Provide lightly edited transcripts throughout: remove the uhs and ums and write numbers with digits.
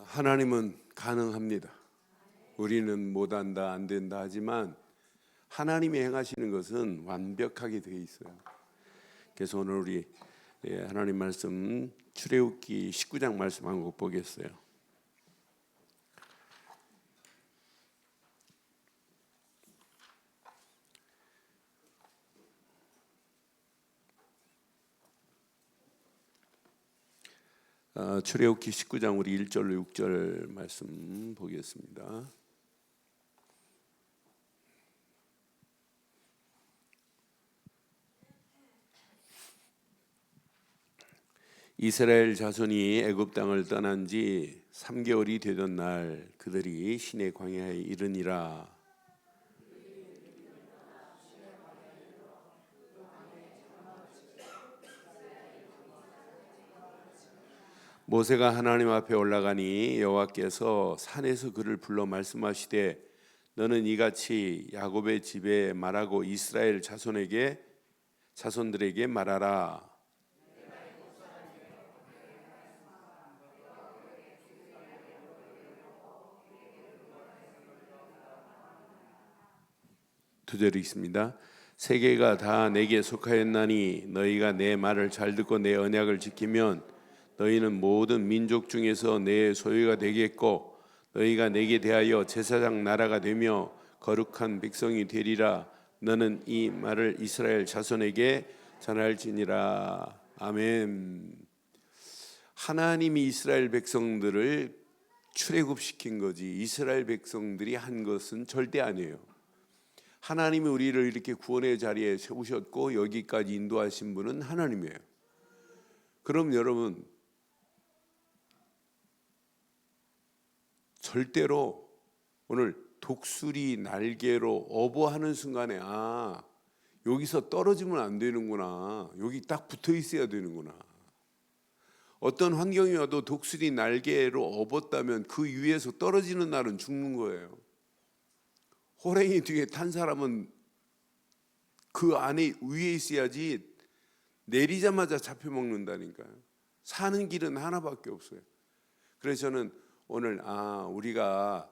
하나님은 가능합니다. 우리는 못한다, 안 된다 하지만 하나님이 행하시는 것은 완벽하게 되어 있어요. 그래서 오늘 우리 하나님 말씀 출애굽기 19장 말씀 한번 보겠어요. 출애굽기 19장 우리 1절로 6절 말씀 보겠습니다. 이스라엘 자손이 애굽 땅을 떠난 지 3개월이 되던 날 그들이 시내 광야에 이르니라. 모세가 하나님 앞에 올라가니 여호와께서 산에서 그를 불러 말씀하시되 너는 이같이 야곱의 집에 말하고 이스라엘 자손들에게 말하라. 두 절이 있습니다. 세계가 다 내게 속하였나니 너희가 내 말을 잘 듣고 내 언약을 지키면 너희는 모든 민족 중에서 내 소유가 되겠고 너희가 내게 대하여 제사장 나라가 되며 거룩한 백성이 되리라. 너는 이 말을 이스라엘 자손에게 전할지니라. 아멘. 하나님이 이스라엘 백성들을 출애굽시킨 거지 이스라엘 백성들이 한 것은 절대 아니에요. 하나님이 우리를 이렇게 구원의 자리에 세우셨고 여기까지 인도하신 분은 하나님이에요. 그럼 여러분 절대로 오늘 독수리 날개로 어버하는 순간에 여기서 떨어지면 안 되는구나. 여기 딱 붙어 있어야 되는구나. 어떤 환경이 와도 독수리 날개로 업었다면 그 위에서 떨어지는 날은 죽는 거예요. 호랭이 뒤에 탄 사람은 그 안에 위에 있어야지 내리자마자 잡혀먹는다니까요. 사는 길은 하나밖에 없어요. 그래서 저는 오늘 우리가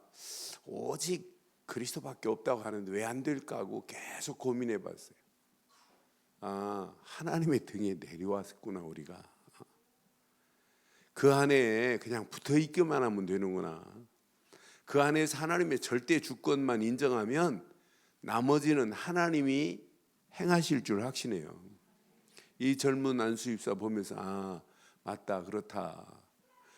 오직 그리스도밖에 없다고 하는데 왜 안 될까 하고 계속 고민해 봤어요. 하나님의 등에 내려왔구나. 우리가 그 안에 그냥 붙어 있기만 하면 되는구나. 그 안에서 하나님의 절대 주권만 인정하면 나머지는 하나님이 행하실 줄 확신해요. 이 젊은 안수입사 보면서 맞다, 그렇다.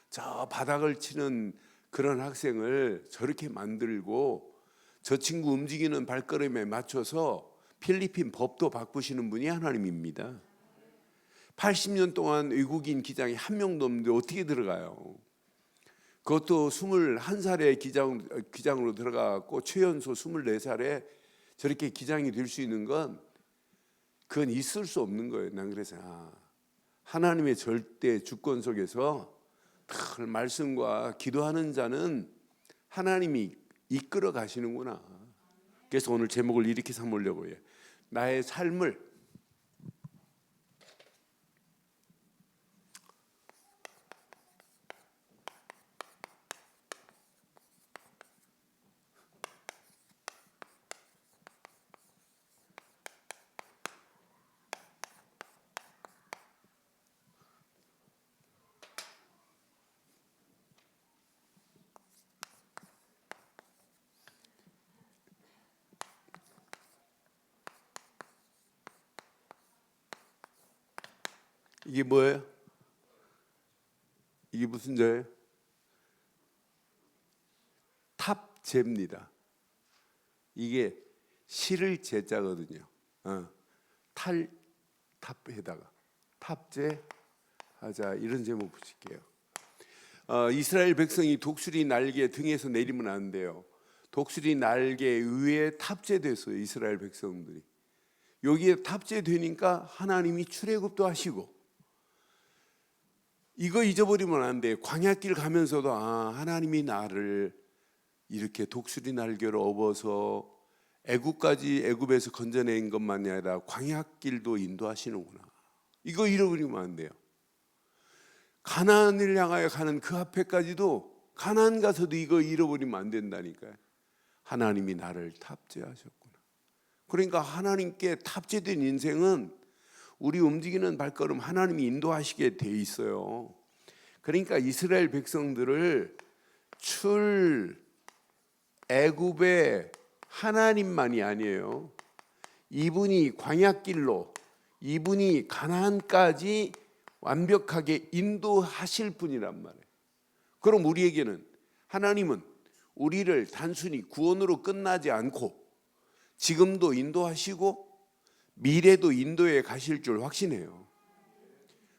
저 바닥을 치는 그런 학생을 저렇게 만들고 저 친구 움직이는 발걸음에 맞춰서 필리핀 법도 바꾸시는 분이 하나님입니다. 80년 동안 외국인 기장이 한 명도 없는데 어떻게 들어가요? 그것도 21살에 기장으로 들어가고 최연소 24살에 저렇게 기장이 될 수 있는 건 그건 있을 수 없는 거예요. 난 그래서 하나님의 절대 주권 속에서 늘 말씀과 기도하는 자는 하나님이 이끌어 가시는구나. 그래서 오늘 제목을 이렇게 삼으려고 해요. 나의 삶을 이게 뭐예요? 이게 무슨 자예요? 탑재입니다. 이게 실을 제자거든요. 탑에다가 탑재하자 이런 제목 붙일게요. 이스라엘 백성이 독수리 날개 등에서 내리면 안 돼요. 독수리 날개 위에 탑재됐어요. 이스라엘 백성들이 여기에 탑재되니까 하나님이 출애굽도 하시고 이거 잊어버리면 안 돼. 광야길 가면서도 하나님이 나를 이렇게 독수리 날개로 업어서 애굽에서 건져낸 것만이 아니라 광야길도 인도하시는구나. 이거 잃어버리면 안 돼요. 가나안을 향하여 가는 그 앞에까지도 가나안 가서도 이거 잃어버리면 안 된다니까요. 하나님이 나를 탑재하셨구나. 그러니까 하나님께 탑재된 인생은 우리 움직이는 발걸음 하나님이 인도하시게 돼 있어요. 그러니까 이스라엘 백성들을 애굽의 하나님만이 아니에요. 이분이 광야길로, 이분이 가나안까지 완벽하게 인도하실 분이란 말이에요. 그럼 우리에게는 하나님은 우리를 단순히 구원으로 끝나지 않고 지금도 인도하시고 미래도 인도해 가실 줄 확신해요.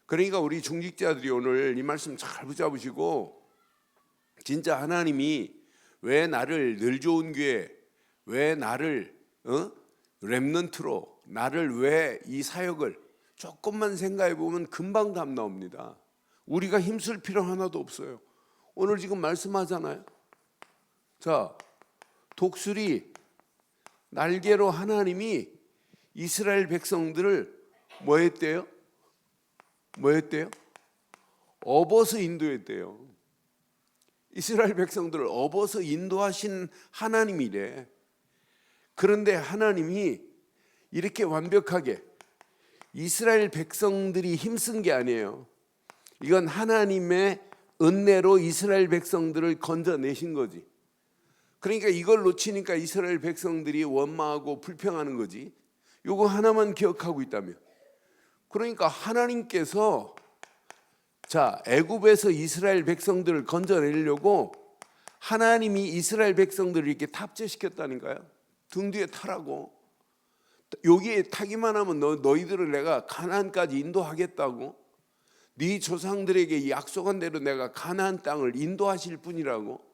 그러니까 우리 중직자들이 오늘 이 말씀 잘 붙잡으시고, 진짜 하나님이 왜 나를 늘 좋은 교회, 왜 나를 렘넌트로, 나를 왜 이 사역을 조금만 생각해 보면 금방 답 나옵니다. 우리가 힘쓸 필요 하나도 없어요. 오늘 지금 말씀하잖아요. 자, 독수리 날개로 하나님이 이스라엘 백성들을 뭐 했대요? 업어서 인도했대요. 이스라엘 백성들을 업어서 인도하신 하나님이래. 그런데 하나님이 이렇게 완벽하게 이스라엘 백성들이 힘쓴 게 아니에요. 이건 하나님의 은혜로 이스라엘 백성들을 건져내신 거지. 그러니까 이걸 놓치니까 이스라엘 백성들이 원망하고 불평하는 거지. 이거 하나만 기억하고 있다면. 그러니까 하나님께서 애굽에서 이스라엘 백성들을 건져내려고 하나님이 이스라엘 백성들을 이렇게 탑재시켰다니까요. 등 뒤에 타라고. 여기에 타기만 하면 너희들을 내가 가나안까지 인도하겠다고. 네 조상들에게 약속한 대로 내가 가나안 땅을 인도하실 분이라고.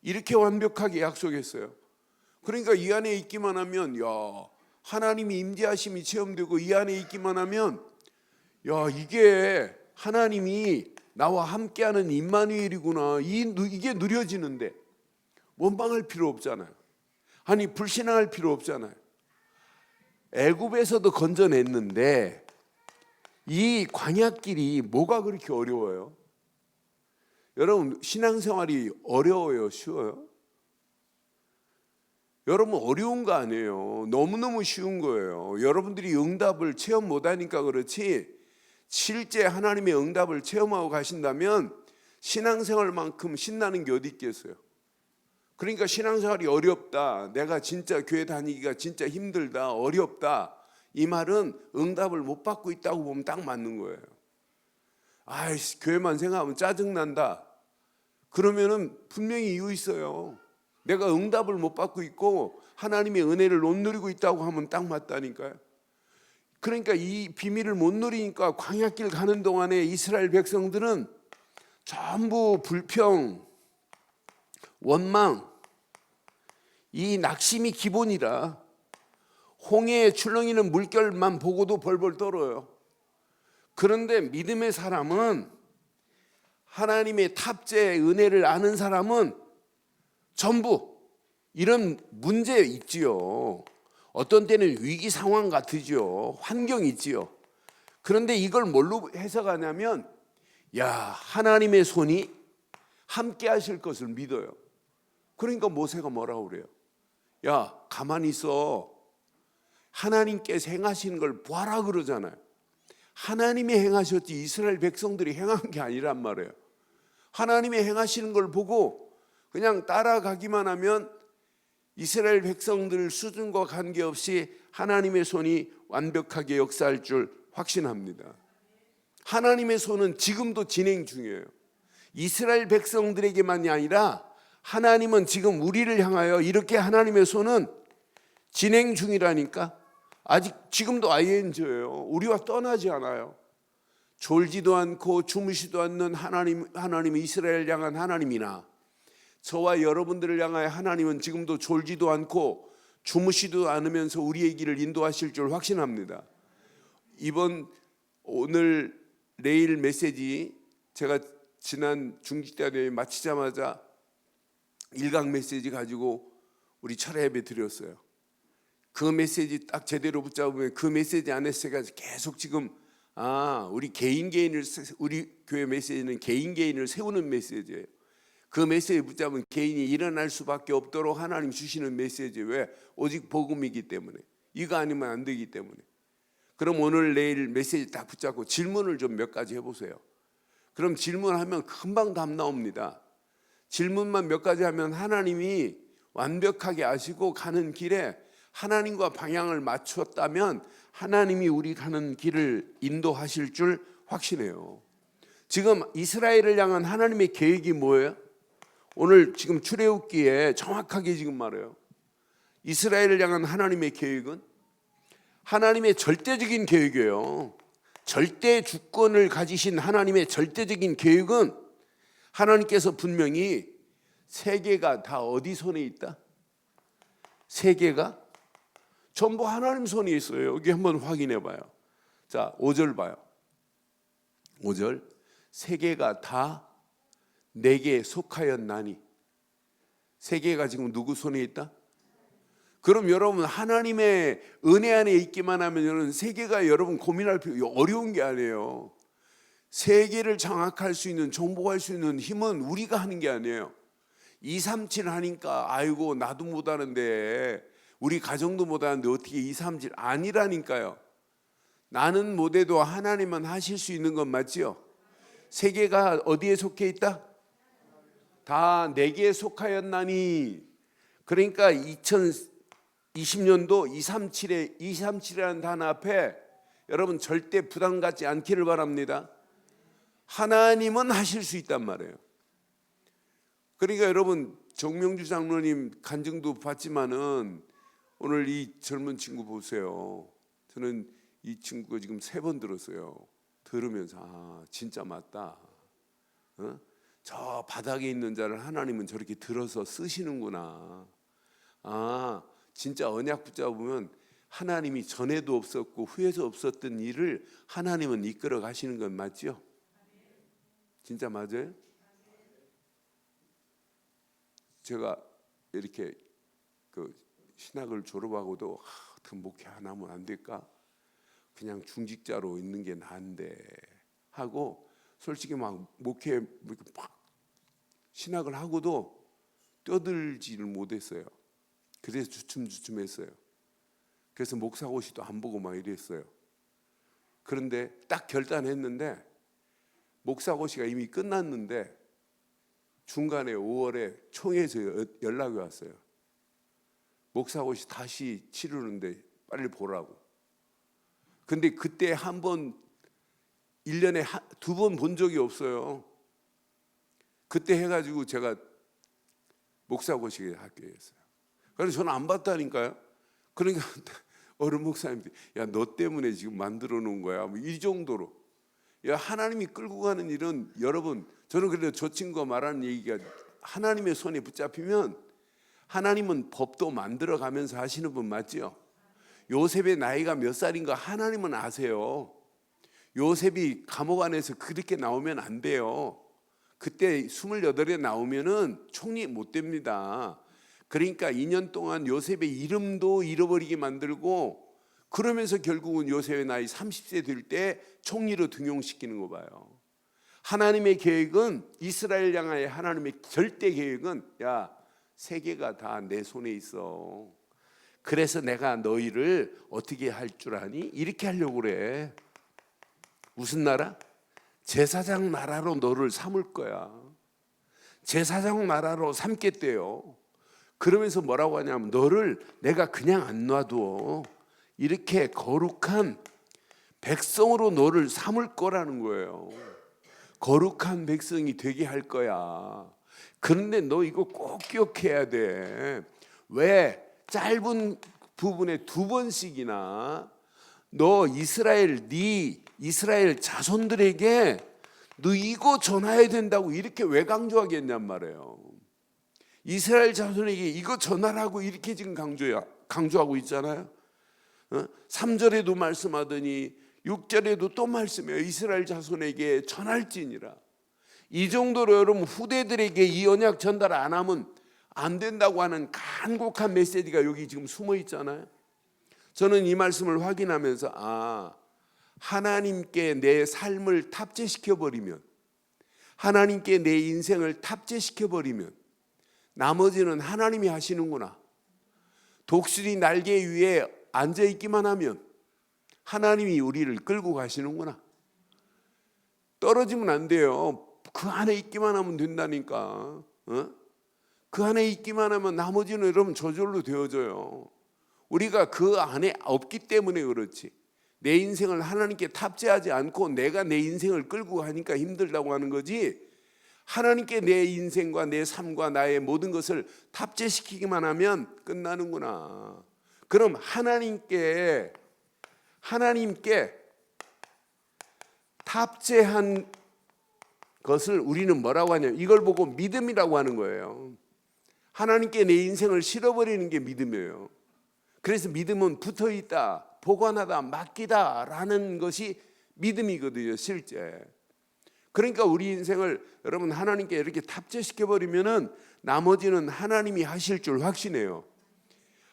이렇게 완벽하게 약속했어요. 그러니까 이 안에 있기만 하면 하나님이 임재하심이 체험되고, 이 안에 있기만 하면 이게 하나님이 나와 함께하는 임마누엘이구나, 이게 누려지는데 원망할 필요 없잖아요. 아니 불신앙할 필요 없잖아요. 애굽에서도 건져냈는데 이 광야길이 뭐가 그렇게 어려워요? 여러분 신앙생활이 어려워요, 쉬워요? 여러분 어려운 거 아니에요. 너무너무 쉬운 거예요. 여러분들이 응답을 체험 못하니까 그렇지, 실제 하나님의 응답을 체험하고 가신다면 신앙생활만큼 신나는 게 어디 있겠어요? 그러니까 신앙생활이 어렵다, 내가 진짜 교회 다니기가 진짜 힘들다, 어렵다, 이 말은 응답을 못 받고 있다고 보면 딱 맞는 거예요. 교회만 생각하면 짜증난다, 그러면은 분명히 이유 있어요. 내가 응답을 못 받고 있고 하나님의 은혜를 못 누리고 있다고 하면 딱 맞다니까요. 그러니까 이 비밀을 못 누리니까 광야길 가는 동안에 이스라엘 백성들은 전부 불평, 원망, 이 낙심이 기본이라 홍해에 출렁이는 물결만 보고도 벌벌 떨어요. 그런데 믿음의 사람은, 하나님의 탑재의 은혜를 아는 사람은 전부 이런 문제 있지요. 어떤 때는 위기 상황 같으죠. 환경이 있지요. 그런데 이걸 뭘로 해석하냐면, 하나님의 손이 함께 하실 것을 믿어요. 그러니까 모세가 뭐라고 그래요? 가만히 있어. 하나님께서 행하시는 걸 보아라 그러잖아요. 하나님이 행하셨지 이스라엘 백성들이 행한 게 아니란 말이에요. 하나님이 행하시는 걸 보고 그냥 따라가기만 하면 이스라엘 백성들 수준과 관계없이 하나님의 손이 완벽하게 역사할 줄 확신합니다. 하나님의 손은 지금도 진행 중이에요. 이스라엘 백성들에게만이 아니라 하나님은 지금 우리를 향하여 이렇게 하나님의 손은 진행 중이라니까. 아직 지금도 ING예요. 우리와 떠나지 않아요. 졸지도 않고 주무시도 않는 하나님이 이스라엘 향한 하나님이나 저와 여러분들을 향하여 하나님은 지금도 졸지도 않고 주무시도 않으면서 우리의 길을 인도하실 줄 확신합니다. 오늘 내일 메시지, 제가 지난 중직대회 마치자마자 일강 메시지 가지고 우리 철회 예배 드렸어요. 그 메시지 딱 제대로 붙잡으면 그 메시지 안에서 제가 계속 지금 우리 교회 메시지는 개인을 세우는 메시지예요. 그 메시지 붙잡으면 개인이 일어날 수밖에 없도록 하나님 주시는 메시지. 왜? 오직 복음이기 때문에. 이거 아니면 안 되기 때문에. 그럼 오늘 내일 메시지 딱 붙잡고 질문을 좀 몇 가지 해보세요. 그럼 질문하면 금방 답 나옵니다. 질문만 몇 가지 하면 하나님이 완벽하게 아시고 가는 길에 하나님과 방향을 맞췄다면 하나님이 우리 가는 길을 인도하실 줄 확신해요. 지금 이스라엘을 향한 하나님의 계획이 뭐예요? 오늘 지금 출애굽기에 정확하게 지금 말해요. 이스라엘을 향한 하나님의 계획은 하나님의 절대적인 계획이에요. 절대 주권을 가지신 하나님의 절대적인 계획은 하나님께서 분명히 세계가 다 어디 손에 있다? 세계가 전부 하나님 손에 있어요. 여기 한번 확인해 봐요. 자, 5절 봐요. 5절. 세계가 다 내게 속하였나니. 세계가 지금 누구 손에 있다? 그럼 여러분 하나님의 은혜 안에 있기만 하면 세계가 여러분 고민할 필요 어려운 게 아니에요. 세계를 장악할 수 있는, 정복할 수 있는 힘은 우리가 하는 게 아니에요. 237 하니까 아이고 나도 못하는데 우리 가정도 못하는데 어떻게 237 아니라니까요. 나는 못해도 하나님은 하실 수 있는 건 맞지요? 세계가 어디에 속해 있다? 다 내게 속하였나니. 그러니까 2020년도 237이라는 단어 앞에 여러분 절대 부담 갖지 않기를 바랍니다. 하나님은 하실 수 있단 말이에요. 그러니까 여러분 정명주 장로님 간증도 봤지만은 오늘 이 젊은 친구 보세요. 저는 이 친구가 지금 3번 들었어요. 들으면서 아 진짜 맞다. 저 바닥에 있는 자를 하나님은 저렇게 들어서 쓰시는구나. 아 진짜 언약 붙잡으면 하나님이 전에도 없었고 후에도 없었던 일을 하나님은 이끌어 가시는 건 맞죠? 진짜 맞아요? 제가 이렇게 그 신학을 졸업하고도 어떻게 목회 안 하면 안 될까? 그냥 중직자로 있는 게 나은데 하고 솔직히 막 목회 막 신학을 하고도 떠들지를 못했어요. 그래서 주춤주춤했어요. 그래서 목사고시도 안 보고 막 이랬어요. 그런데 딱 결단했는데 목사고시가 이미 끝났는데 중간에 5월에 총회에서 연락이 왔어요. 목사고시 다시 치르는데 빨리 보라고. 근데 그때 한 번 1년에 2번 본 적이 없어요. 그때 해가지고 제가 목사고시에 합격했어요. 그래서 저는 안 봤다니까요. 그러니까 어른 목사님들이 야 너 때문에 지금 만들어 놓은 거야. 뭐 이 정도로. 야 하나님이 끌고 가는 일은 여러분 저는 그래도 저 친구가 말하는 얘기가 하나님의 손에 붙잡히면 하나님은 법도 만들어 가면서 하시는 분 맞죠? 요셉의 나이가 몇 살인가 하나님은 아세요. 요셉이 감옥 안에서 그렇게 나오면 안 돼요. 그때 28에 나오면은 총리 못 됩니다. 그러니까 2년 동안 요셉의 이름도 잃어버리게 만들고 그러면서 결국은 요셉의 나이 30세 될 때 총리로 등용시키는 거 봐요. 하나님의 계획은 이스라엘 향하여 하나님의 절대 계획은 야 세계가 다 내 손에 있어. 그래서 내가 너희를 어떻게 할 줄 아니? 이렇게 하려고 그래. 무슨 나라? 제사장 나라로 너를 삼을 거야. 제사장 나라로 삼겠대요. 그러면서 뭐라고 하냐면 너를 내가 그냥 안 놔둬. 이렇게 거룩한 백성으로 너를 삼을 거라는 거예요. 거룩한 백성이 되게 할 거야. 그런데 너 이거 꼭 기억해야 돼. 왜? 짧은 부분에 2번씩이나 너 네 이스라엘 자손들에게 너 이거 전해야 된다고 이렇게 왜 강조하게 했냔 말이에요. 이스라엘 자손에게 이거 전하라고 이렇게 지금 강조하고 있잖아요. 3절에도 말씀하더니 6절에도 또 말씀해요. 이스라엘 자손에게 전할지니라. 이 정도로 여러분 후대들에게 이 언약 전달 안 하면 안 된다고 하는 간곡한 메시지가 여기 지금 숨어 있잖아요. 저는 이 말씀을 확인하면서 하나님께 내 삶을 탑재시켜 버리면 하나님께 내 인생을 탑재시켜 버리면 나머지는 하나님이 하시는구나. 독수리 날개 위에 앉아 있기만 하면 하나님이 우리를 끌고 가시는구나. 떨어지면 안 돼요. 그 안에 있기만 하면 된다니까. 그 안에 있기만 하면 나머지는 여러분 저절로 되어져요. 우리가 그 안에 없기 때문에 그렇지. 내 인생을 하나님께 탑재하지 않고 내가 내 인생을 끌고 가니까 힘들다고 하는 거지, 하나님께 내 인생과 내 삶과 나의 모든 것을 탑재시키기만 하면 끝나는구나. 그럼 하나님께 탑재한 것을 우리는 뭐라고 하냐, 이걸 보고 믿음이라고 하는 거예요. 하나님께 내 인생을 실어버리는 게 믿음이에요. 그래서 믿음은 붙어있다, 보관하다, 맡기다 라는 것이 믿음이거든요, 실제. 그러니까 우리 인생을 여러분 하나님께 이렇게 탑재시켜버리면은 나머지는 하나님이 하실 줄 확신해요.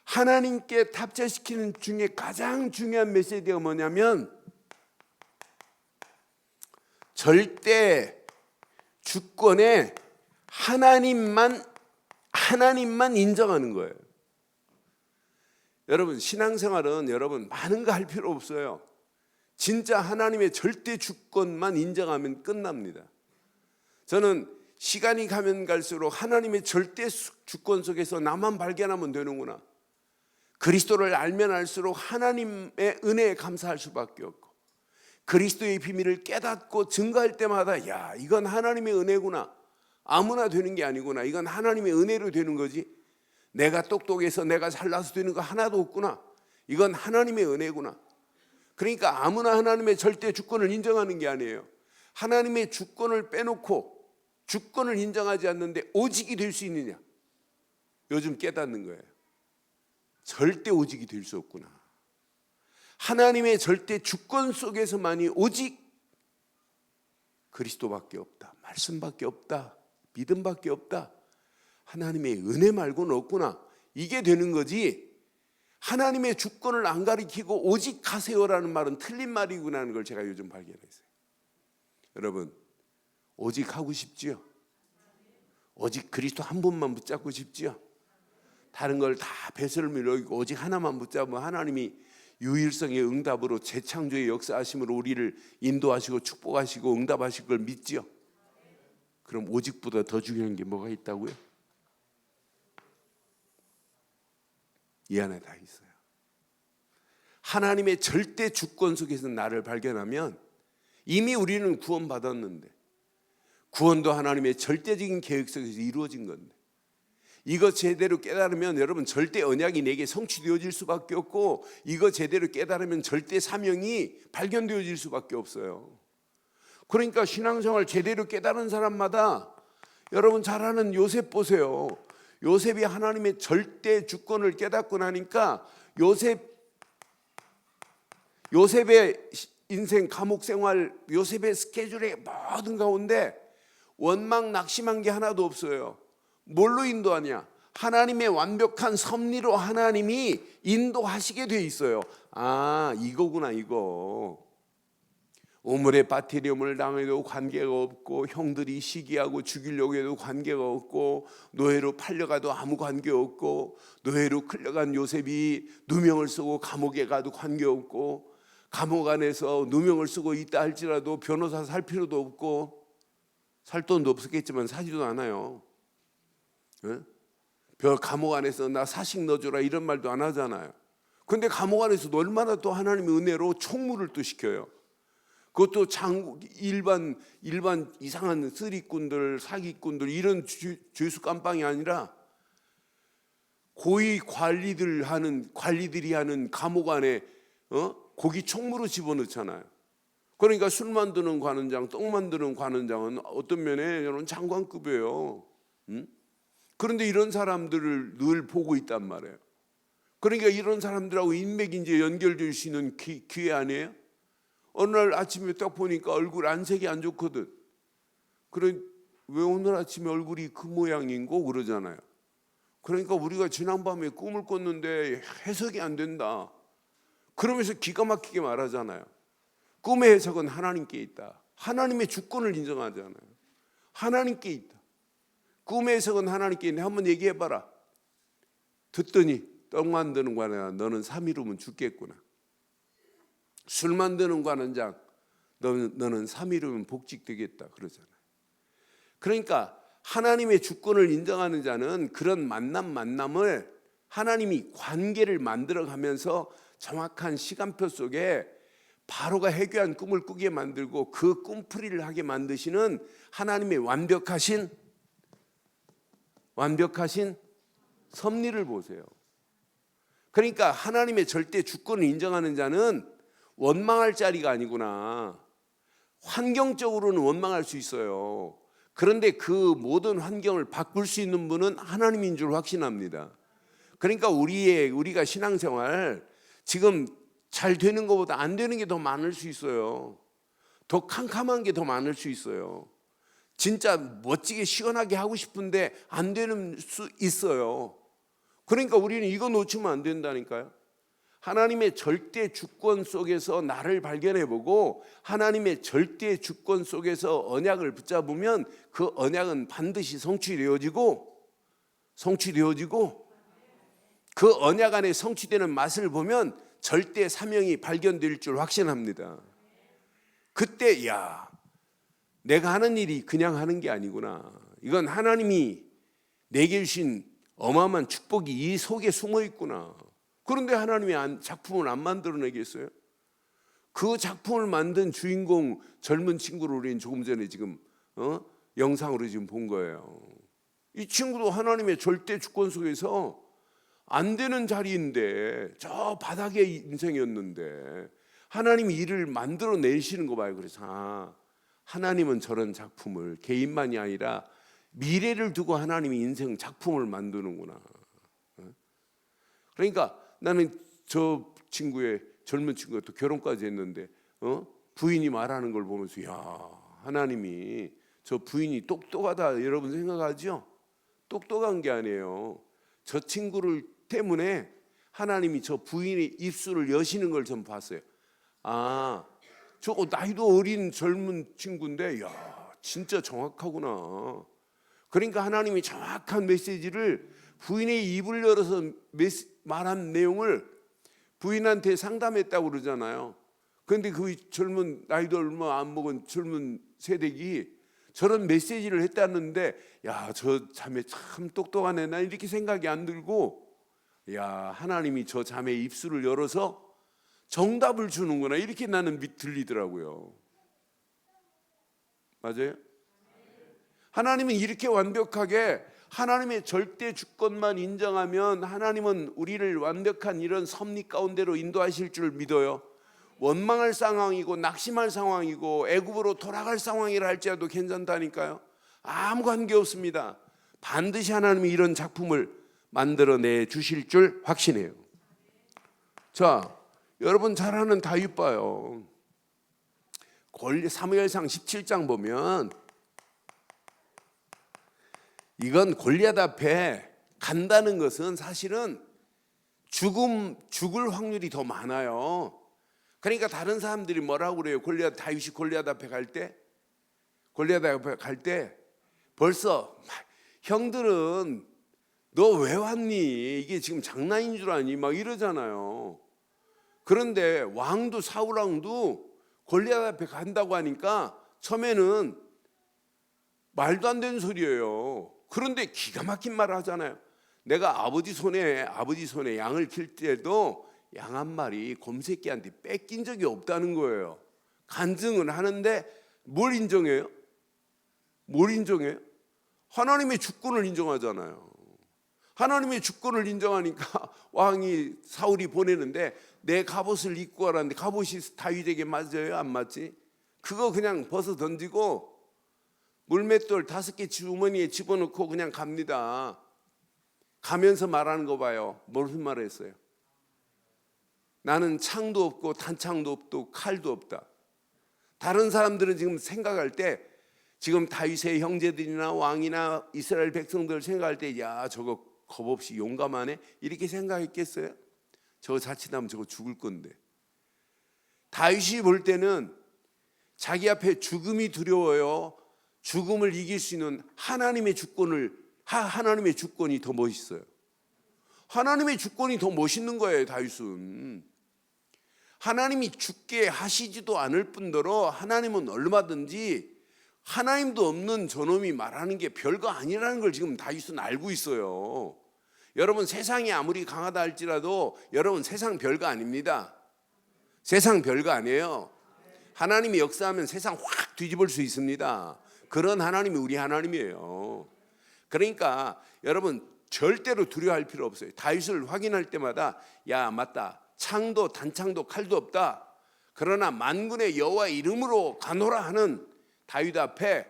하나님께 탑재시키는 중에 가장 중요한 메시지가 뭐냐면 절대 주권에 하나님만 인정하는 거예요. 여러분 신앙생활은 여러분 많은 거 할 필요 없어요. 진짜 하나님의 절대 주권만 인정하면 끝납니다. 저는 시간이 가면 갈수록 하나님의 절대 주권 속에서 나만 발견하면 되는구나. 그리스도를 알면 알수록 하나님의 은혜에 감사할 수밖에 없고, 그리스도의 비밀을 깨닫고 증거할 때마다 야, 이건 하나님의 은혜구나. 아무나 되는 게 아니구나. 이건 하나님의 은혜로 되는 거지. 내가 똑똑해서 내가 잘나서 되는 거 하나도 없구나. 이건 하나님의 은혜구나. 그러니까 아무나 하나님의 절대 주권을 인정하는 게 아니에요. 하나님의 주권을 빼놓고 주권을 인정하지 않는데 오직이 될 수 있느냐? 요즘 깨닫는 거예요. 절대 오직이 될 수 없구나. 하나님의 절대 주권 속에서만이 오직 그리스도밖에 없다, 말씀밖에 없다, 믿음밖에 없다, 하나님의 은혜 말고는 없구나. 이게 되는 거지, 하나님의 주권을 안 가리키고 오직 하세요라는 말은 틀린 말이구나 하는 걸 제가 요즘 발견했어요. 여러분 오직 하고 싶지요? 오직 그리스도 한 분만 붙잡고 싶지요? 다른 걸 다 배설물 여기고 오직 하나만 붙잡으면 하나님이 유일성의 응답으로 재창조의 역사하심으로 우리를 인도하시고 축복하시고 응답하실 걸 믿지요? 그럼 오직보다 더 중요한 게 뭐가 있다고요? 이 안에 다 있어요. 하나님의 절대 주권 속에서 나를 발견하면 이미 우리는 구원받았는데, 구원도 하나님의 절대적인 계획 속에서 이루어진 건데, 이거 제대로 깨달으면 여러분 절대 언약이 내게 성취되어질 수밖에 없고, 이거 제대로 깨달으면 절대 사명이 발견되어질 수밖에 없어요. 그러니까 신앙생활 제대로 깨달은 사람마다 여러분 잘 아는 요셉 보세요. 요셉이 하나님의 절대 주권을 깨닫고 나니까 요셉의 인생, 감옥 생활, 요셉의 스케줄의 모든 가운데 원망, 낙심한 게 하나도 없어요. 뭘로 인도하냐? 하나님의 완벽한 섭리로 하나님이 인도하시게 돼 있어요. 아, 이거구나, 이거. 우물에 바티리움을 당해도 관계가 없고, 형들이 시기하고 죽이려고 해도 관계가 없고, 노예로 팔려가도 아무 관계 없고, 노예로 끌려간 요셉이 누명을 쓰고 감옥에 가도 관계 없고, 감옥 안에서 누명을 쓰고 있다 할지라도 변호사 살 필요도 없고, 살 돈도 없었겠지만 사지도 않아요. 감옥 안에서 나 사식 넣어줘라 이런 말도 안 하잖아요. 근데 감옥 안에서도 얼마나 또 하나님의 은혜로 총무를 또 시켜요. 그것도 일반 이상한 쓰리꾼들, 사기꾼들 이런 죄수 깜빵이 아니라 고위 관리들이 하는 감옥 안에 고기 총무로 집어넣잖아요. 그러니까 술 만드는 관원장, 떡 만드는 관원장은 어떤 면에 이런 장관급이에요. 그런데 이런 사람들을 늘 보고 있단 말이에요. 그러니까 이런 사람들하고 인맥이 이제 연결될 수 있는 기회 아니에요? 어느 날 아침에 딱 보니까 얼굴 안색이 안 좋거든. 그래, 왜 오늘 아침에 얼굴이 그 모양인고 그러잖아요. 그러니까 우리가 지난밤에 꿈을 꿨는데 해석이 안 된다. 그러면서 기가 막히게 말하잖아요. 꿈의 해석은 하나님께 있다. 하나님의 주권을 인정하잖아요. 하나님께 있다. 꿈의 해석은 하나님께 있네. 한번 얘기해봐라. 듣더니 떡 만드는 관원장, 너는 3일 후면 죽겠구나. 술 만드는 관원장, 너는 3일 후면 복직되겠다 그러잖아요. 그러니까 하나님의 주권을 인정하는 자는 그런 만남을 하나님이 관계를 만들어가면서 정확한 시간표 속에 바로가 해교한 꿈을 꾸게 만들고 그 꿈풀이를 하게 만드시는 하나님의 완벽하신 섭리를 보세요. 그러니까 하나님의 절대 주권을 인정하는 자는 원망할 자리가 아니구나. 환경적으로는 원망할 수 있어요. 그런데 그 모든 환경을 바꿀 수 있는 분은 하나님인 줄 확신합니다. 그러니까 우리가 신앙생활 지금 잘 되는 것보다 안 되는 게 더 많을 수 있어요. 더 캄캄한 게 더 많을 수 있어요. 진짜 멋지게 시원하게 하고 싶은데 안 되는 수 있어요. 그러니까 우리는 이거 놓치면 안 된다니까요. 하나님의 절대 주권 속에서 나를 발견해보고 하나님의 절대 주권 속에서 언약을 붙잡으면 그 언약은 반드시 성취되어지고 그 언약 안에 성취되는 맛을 보면 절대 사명이 발견될 줄 확신합니다. 그때 내가 하는 일이 그냥 하는 게 아니구나. 이건 하나님이 내게 주신 어마어마한 축복이 이 속에 숨어 있구나. 그런데 하나님이 작품을 안 만들어내겠어요? 그 작품을 만든 주인공 젊은 친구를 우리는 조금 전에 지금 영상으로 지금 본 거예요. 이 친구도 하나님의 절대 주권 속에서 안 되는 자리인데 저 바닥의 인생이었는데 하나님이 일을 만들어내시는 거 봐요. 그래서 하나님은 저런 작품을 개인만이 아니라 미래를 두고 하나님이 인생 작품을 만드는구나. 그러니까 나는 저 친구의 젊은 친구가 또 결혼까지 했는데 부인이 말하는 걸 보면서 하나님이 저 부인이 똑똑하다 여러분 생각하죠? 똑똑한 게 아니에요. 저 친구를 때문에 하나님이 저 부인의 입술을 여시는 걸 좀 봤어요. 저거 나이도 어린 젊은 친구인데 진짜 정확하구나. 그러니까 하나님이 정확한 메시지를 부인의 입을 열어서 말한 내용을 부인한테 상담했다고 그러잖아요. 그런데 그 젊은 나이도 얼마 안 먹은 젊은 세대기 저런 메시지를 했다는데 저 자매 참 똑똑하네. 나 이렇게 생각이 안 들고 하나님이 저 자매의 입술을 열어서 정답을 주는구나 이렇게 나는 들리더라고요. 맞아요? 하나님은 이렇게 완벽하게 하나님의 절대 주권만 인정하면 하나님은 우리를 완벽한 이런 섭리 가운데로 인도하실 줄 믿어요. 원망할 상황이고 낙심할 상황이고 애굽으로 돌아갈 상황이라 할지라도 괜찮다니까요. 아무 관계 없습니다. 반드시 하나님이 이런 작품을 만들어내 주실 줄 확신해요. 자, 여러분 잘 아는 다윗 봐요. 사무엘상 17장 보면 이건 골리앗 앞에 간다는 것은 사실은 죽을 확률이 더 많아요. 그러니까 다른 사람들이 뭐라고 그래요? 다윗이 골리앗 앞에 갈 때 벌써 형들은 너 왜 왔니? 이게 지금 장난인 줄 아니? 막 이러잖아요. 그런데 사울 왕도 골리앗 앞에 간다고 하니까 처음에는 말도 안 되는 소리예요. 그런데 기가 막힌 말을 하잖아요. 내가 아버지 손에 양을 킬 때도 양 한 마리 곰새끼한테 뺏긴 적이 없다는 거예요. 간증을 하는데 뭘 인정해요? 하나님의 주권을 인정하잖아요. 하나님의 주권을 인정하니까 사울이 보내는데 내 갑옷을 입고 가라는데 갑옷이 다윗에게 맞아요? 안 맞지? 그거 그냥 벗어 던지고 물맷돌 5개 주머니에 집어넣고 그냥 갑니다. 가면서 말하는 거 봐요. 무슨 말을 했어요? 나는 창도 없고 단창도 없고 칼도 없다. 다른 사람들은 지금 생각할 때 지금 다윗의 형제들이나 왕이나 이스라엘 백성들 생각할 때 저거 겁없이 용감하네 이렇게 생각했겠어요? 저거 자칫하면 저거 죽을 건데. 다윗이 볼 때는 자기 앞에 죽음이 두려워요. 죽음을 이길 수 있는 하나님의 주권이 더 멋있어요. 하나님의 주권이 더 멋있는 거예요. 다윗은 하나님이 죽게 하시지도 않을 뿐더러 하나님은 얼마든지 하나님도 없는 저놈이 말하는 게 별거 아니라는 걸 지금 다윗은 알고 있어요. 여러분, 세상이 아무리 강하다 할지라도 여러분, 세상 별거 아닙니다. 세상 별거 아니에요. 하나님이 역사하면 세상 확 뒤집을 수 있습니다. 그런 하나님이 우리 하나님이에요. 그러니까 여러분, 절대로 두려워할 필요 없어요. 다윗을 확인할 때마다 야, 맞다, 창도 단창도 칼도 없다, 그러나 만군의 여호와의 이름으로 가노라 하는 다윗 앞에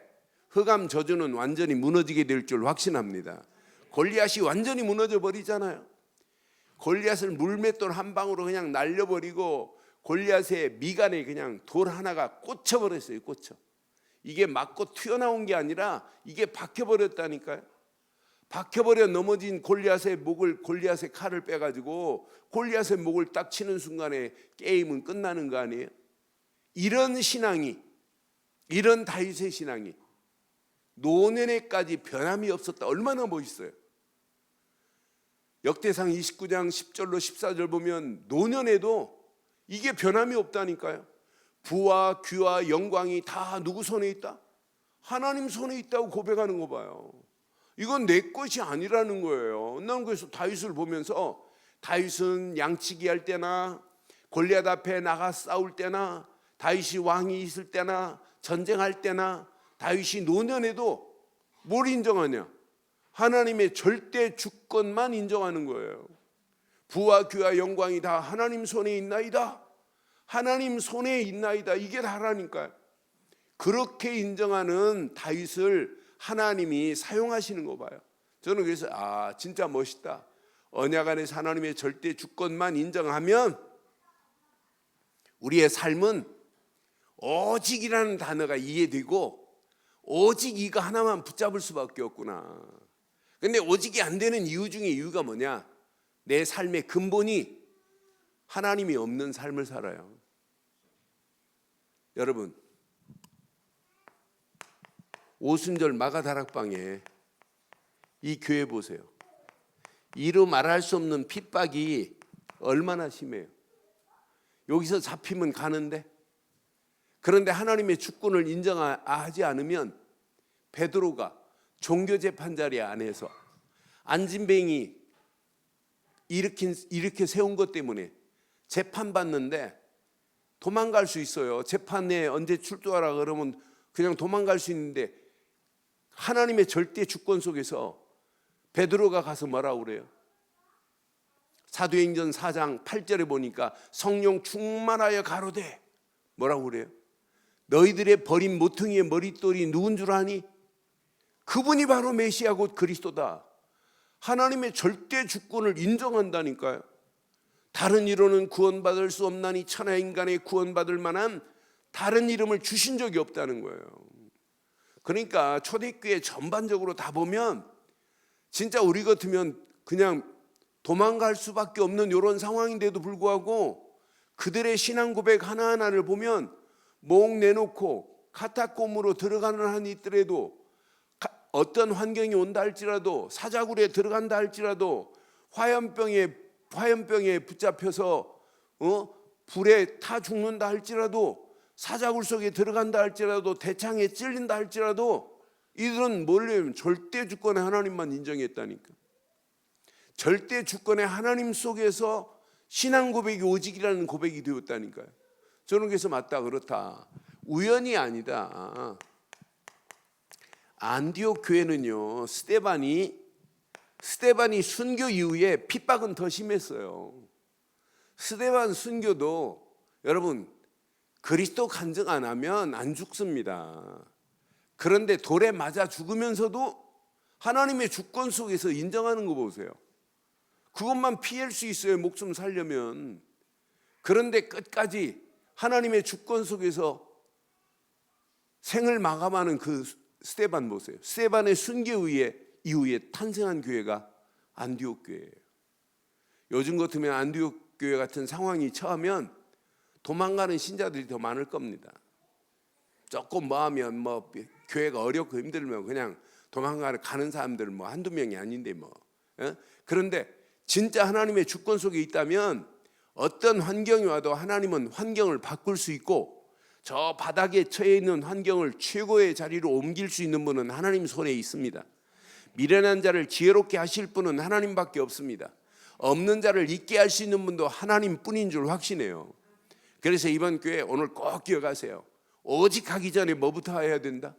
흑암 저주는 완전히 무너지게 될 줄 확신합니다. 골리앗이 완전히 무너져 버리잖아요. 골리앗을 물맷돌 한 방으로 그냥 날려버리고 골리앗의 미간에 그냥 돌 하나가 꽂혀버렸어요. 이게 맞고 튀어나온 게 아니라 이게 박혀버렸다니까요. 박혀버려 넘어진 골리앗의 칼을 빼가지고 골리앗의 목을 딱 치는 순간에 게임은 끝나는 거 아니에요? 이런 다윗의 신앙이 노년에까지 변함이 없었다. 얼마나 멋있어요. 역대상 29장 10절로 14절 보면 노년에도 이게 변함이 없다니까요. 부와 귀와 영광이 다 누구 손에 있다? 하나님 손에 있다고 고백하는 거 봐요. 이건 내 것이 아니라는 거예요. 난 그래서 다윗을 보면서 다윗은 양치기 할 때나 골리앗 앞에 나가 싸울 때나 다윗이 왕이 있을 때나 전쟁할 때나 다윗이 노년에도 뭘 인정하냐? 하나님의 절대 주권만 인정하는 거예요. 부와 귀와 영광이 다 하나님 손에 있나이다. 하나님 손에 있나이다. 이게 다라니까요. 그렇게 인정하는 다윗을 하나님이 사용하시는 거 봐요. 저는 그래서 진짜 멋있다. 언약 안에서 하나님의 절대 주권만 인정하면 우리의 삶은 오직이라는 단어가 이해되고 오직 이거 하나만 붙잡을 수밖에 없구나. 근데 오직이 안 되는 이유 중에 이유가 뭐냐? 내 삶의 근본이 하나님이 없는 삶을 살아요. 여러분, 오순절 마가다락방에 이 교회 보세요. 이루 말할 수 없는 핍박이 얼마나 심해요. 여기서 잡히면 가는데, 그런데 하나님의 주권을 인정하지 않으면 베드로가 종교재판 자리 안에서 안진뱅이 이렇게 세운 것 때문에 재판받는데 도망갈 수 있어요. 재판에 언제 출두하라 그러면 그냥 도망갈 수 있는데 하나님의 절대 주권 속에서 베드로가 가서 뭐라고 그래요? 사도행전 4장 8절에 보니까 성령 충만하여 가로되 뭐라고 그래요? 너희들의 버린 모퉁이의 머릿돌이 누군 줄 아니? 그분이 바로 메시아 곧 그리스도다. 하나님의 절대 주권을 인정한다니까요. 다른 이로는 구원받을 수 없나니 천하인간의 구원받을 만한 다른 이름을 주신 적이 없다는 거예요. 그러니까 초대교회 전반적으로 다 보면 진짜 우리 같으면 그냥 도망갈 수밖에 없는 이런 상황인데도 불구하고 그들의 신앙 고백 하나하나를 보면 목 내놓고 카타콤으로 들어가는 한이 있더라도 어떤 환경이 온다 할지라도 사자굴에 들어간다 할지라도 화염병에 붙잡혀서 불에 타 죽는다 할지라도 사자굴 속에 들어간다 할지라도 대창에 찔린다 할지라도 이들은 뭘래요? 절대 주권의 하나님만 인정했다니까. 절대 주권의 하나님 속에서 신앙 고백이 오직이라는 고백이 되었다니까요. 저는 그래서 맞다, 그렇다. 우연이 아니다. 안디옥 교회는요, 스데반이 순교 이후에 핍박은 더 심했어요. 스데반 순교도 여러분 그리스도 간증 안 하면 안 죽습니다. 그런데 돌에 맞아 죽으면서도 하나님의 주권 속에서 인정하는 거 보세요. 그것만 피할 수 있어요, 목숨 살려면. 그런데 끝까지 하나님의 주권 속에서 생을 마감하는 그 스데반 보세요. 스데반의 순교 이후에 탄생한 교회가 안디옥 교회예요. 요즘 같으면 안디옥 교회 같은 상황이 처하면 도망가는 신자들이 더 많을 겁니다. 조금 뭐 하면 뭐 교회가 어렵고 힘들면 그냥 도망가는 사람들 뭐 한두 명이 아닌데 뭐. 그런데 진짜 하나님의 주권 속에 있다면 어떤 환경이 와도 하나님은 환경을 바꿀 수 있고, 저 바닥에 처해 있는 환경을 최고의 자리로 옮길 수 있는 분은 하나님 손에 있습니다. 미련한 자를 지혜롭게 하실 분은 하나님밖에 없습니다. 없는 자를 있게 할 수 있는 분도 하나님뿐인 줄 확신해요. 그래서 이번 교회 오늘 꼭 기억하세요. 오직 하기 전에 뭐부터 해야 된다?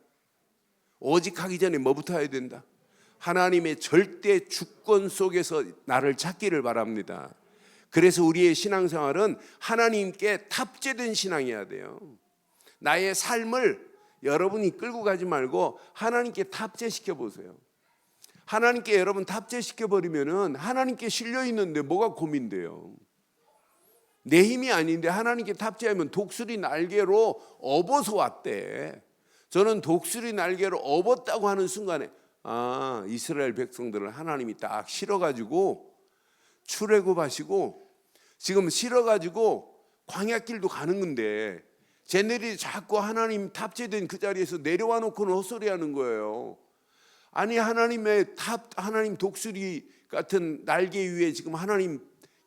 오직 하기 전에 뭐부터 해야 된다? 하나님의 절대 주권 속에서 나를 찾기를 바랍니다. 그래서 우리의 신앙생활은 하나님께 탑재된 신앙이어야 돼요. 나의 삶을 여러분이 끌고 가지 말고 하나님께 탑재시켜 보세요. 하나님께 여러분 탑재시켜 버리면은 하나님께 실려 있는데 뭐가 고민돼요? 내 힘이 아닌데 하나님께 탑재하면 독수리 날개로 업어서 왔대. 저는 독수리 날개로 업었다고 하는 순간에 이스라엘 백성들을 하나님이 딱 실어가지고 출애굽하시고 지금 실어가지고 광야길도 가는 건데 쟤네들이 자꾸 하나님 탑재된 그 자리에서 내려와 놓고는 헛소리하는 거예요. 아니 하나님 독수리 같은 날개 위에 지금 하나님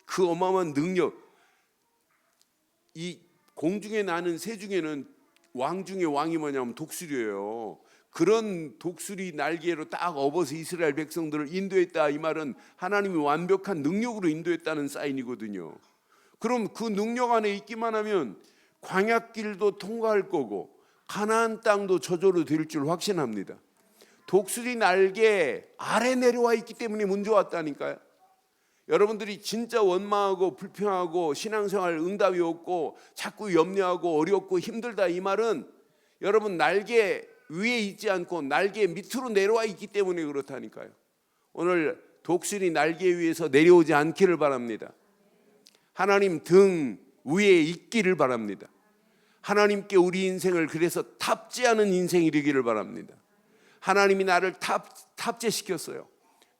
그 어마어마한 능력, 이 공중에 나는 새 중에는 왕 중에 왕이 뭐냐면 독수리예요. 그런 독수리 날개로 딱 업어서 이스라엘 백성들을 인도했다. 이 말은 하나님이 완벽한 능력으로 인도했다는 사인이거든요. 그럼 그 능력 안에 있기만 하면 광야길도 통과할 거고 가나안 땅도 저절로 될 줄 확신합니다. 독수리 날개 아래 내려와 있기 때문에 문제 왔다니까요. 여러분들이 진짜 원망하고 불평하고 신앙생활 응답이 없고 자꾸 염려하고 어렵고 힘들다 이 말은 여러분 날개 위에 있지 않고 날개 밑으로 내려와 있기 때문에 그렇다니까요. 오늘 독수리 날개 위에서 내려오지 않기를 바랍니다. 하나님 등 위에 있기를 바랍니다. 하나님께 우리 인생을 그래서 탑재하는 인생이 되기를 바랍니다. 하나님이 나를 탑재시켰어요.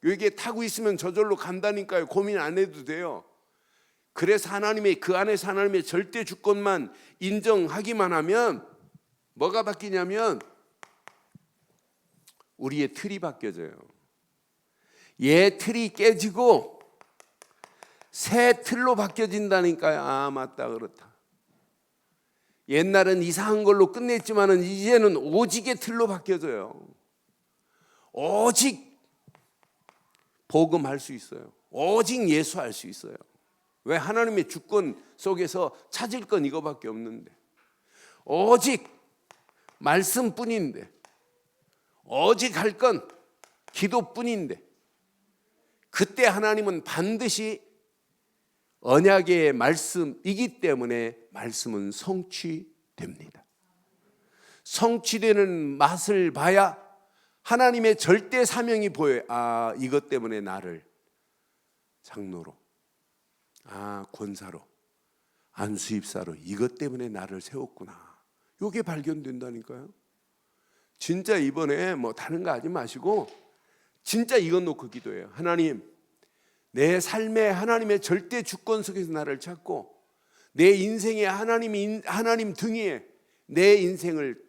여기에 타고 있으면 저절로 간다니까요. 고민 안 해도 돼요. 그래서 하나님의 그 안에서 하나님의 절대 주권만 인정하기만 하면 뭐가 바뀌냐면 우리의 틀이 바뀌어져요. 옛 틀이 깨지고 새 틀로 바뀌어진다니까요. 아 맞다 그렇다. 옛날은 이상한 걸로 끝냈지만은 이제는 오직의 틀로 바뀌어져요. 오직 복음할 수 있어요. 오직 예수할 수 있어요. 왜? 하나님의 주권 속에서 찾을 건 이거밖에 없는데 오직 말씀뿐인데 오직 할 건 기도뿐인데 그때 하나님은 반드시 언약의 말씀이기 때문에 말씀은 성취됩니다. 성취되는 맛을 봐야 하나님의 절대 사명이 보여요. 아 이것 때문에 나를 장로로, 권사로, 안수입사로 이것 때문에 나를 세웠구나. 이게 발견된다니까요. 진짜 이번에 뭐 다른 거 하지 마시고 진짜 이것 놓고 기도해요. 하나님 내 삶에 하나님의 절대 주권 속에서 나를 찾고 내 인생에 하나님 등 위에 내 인생을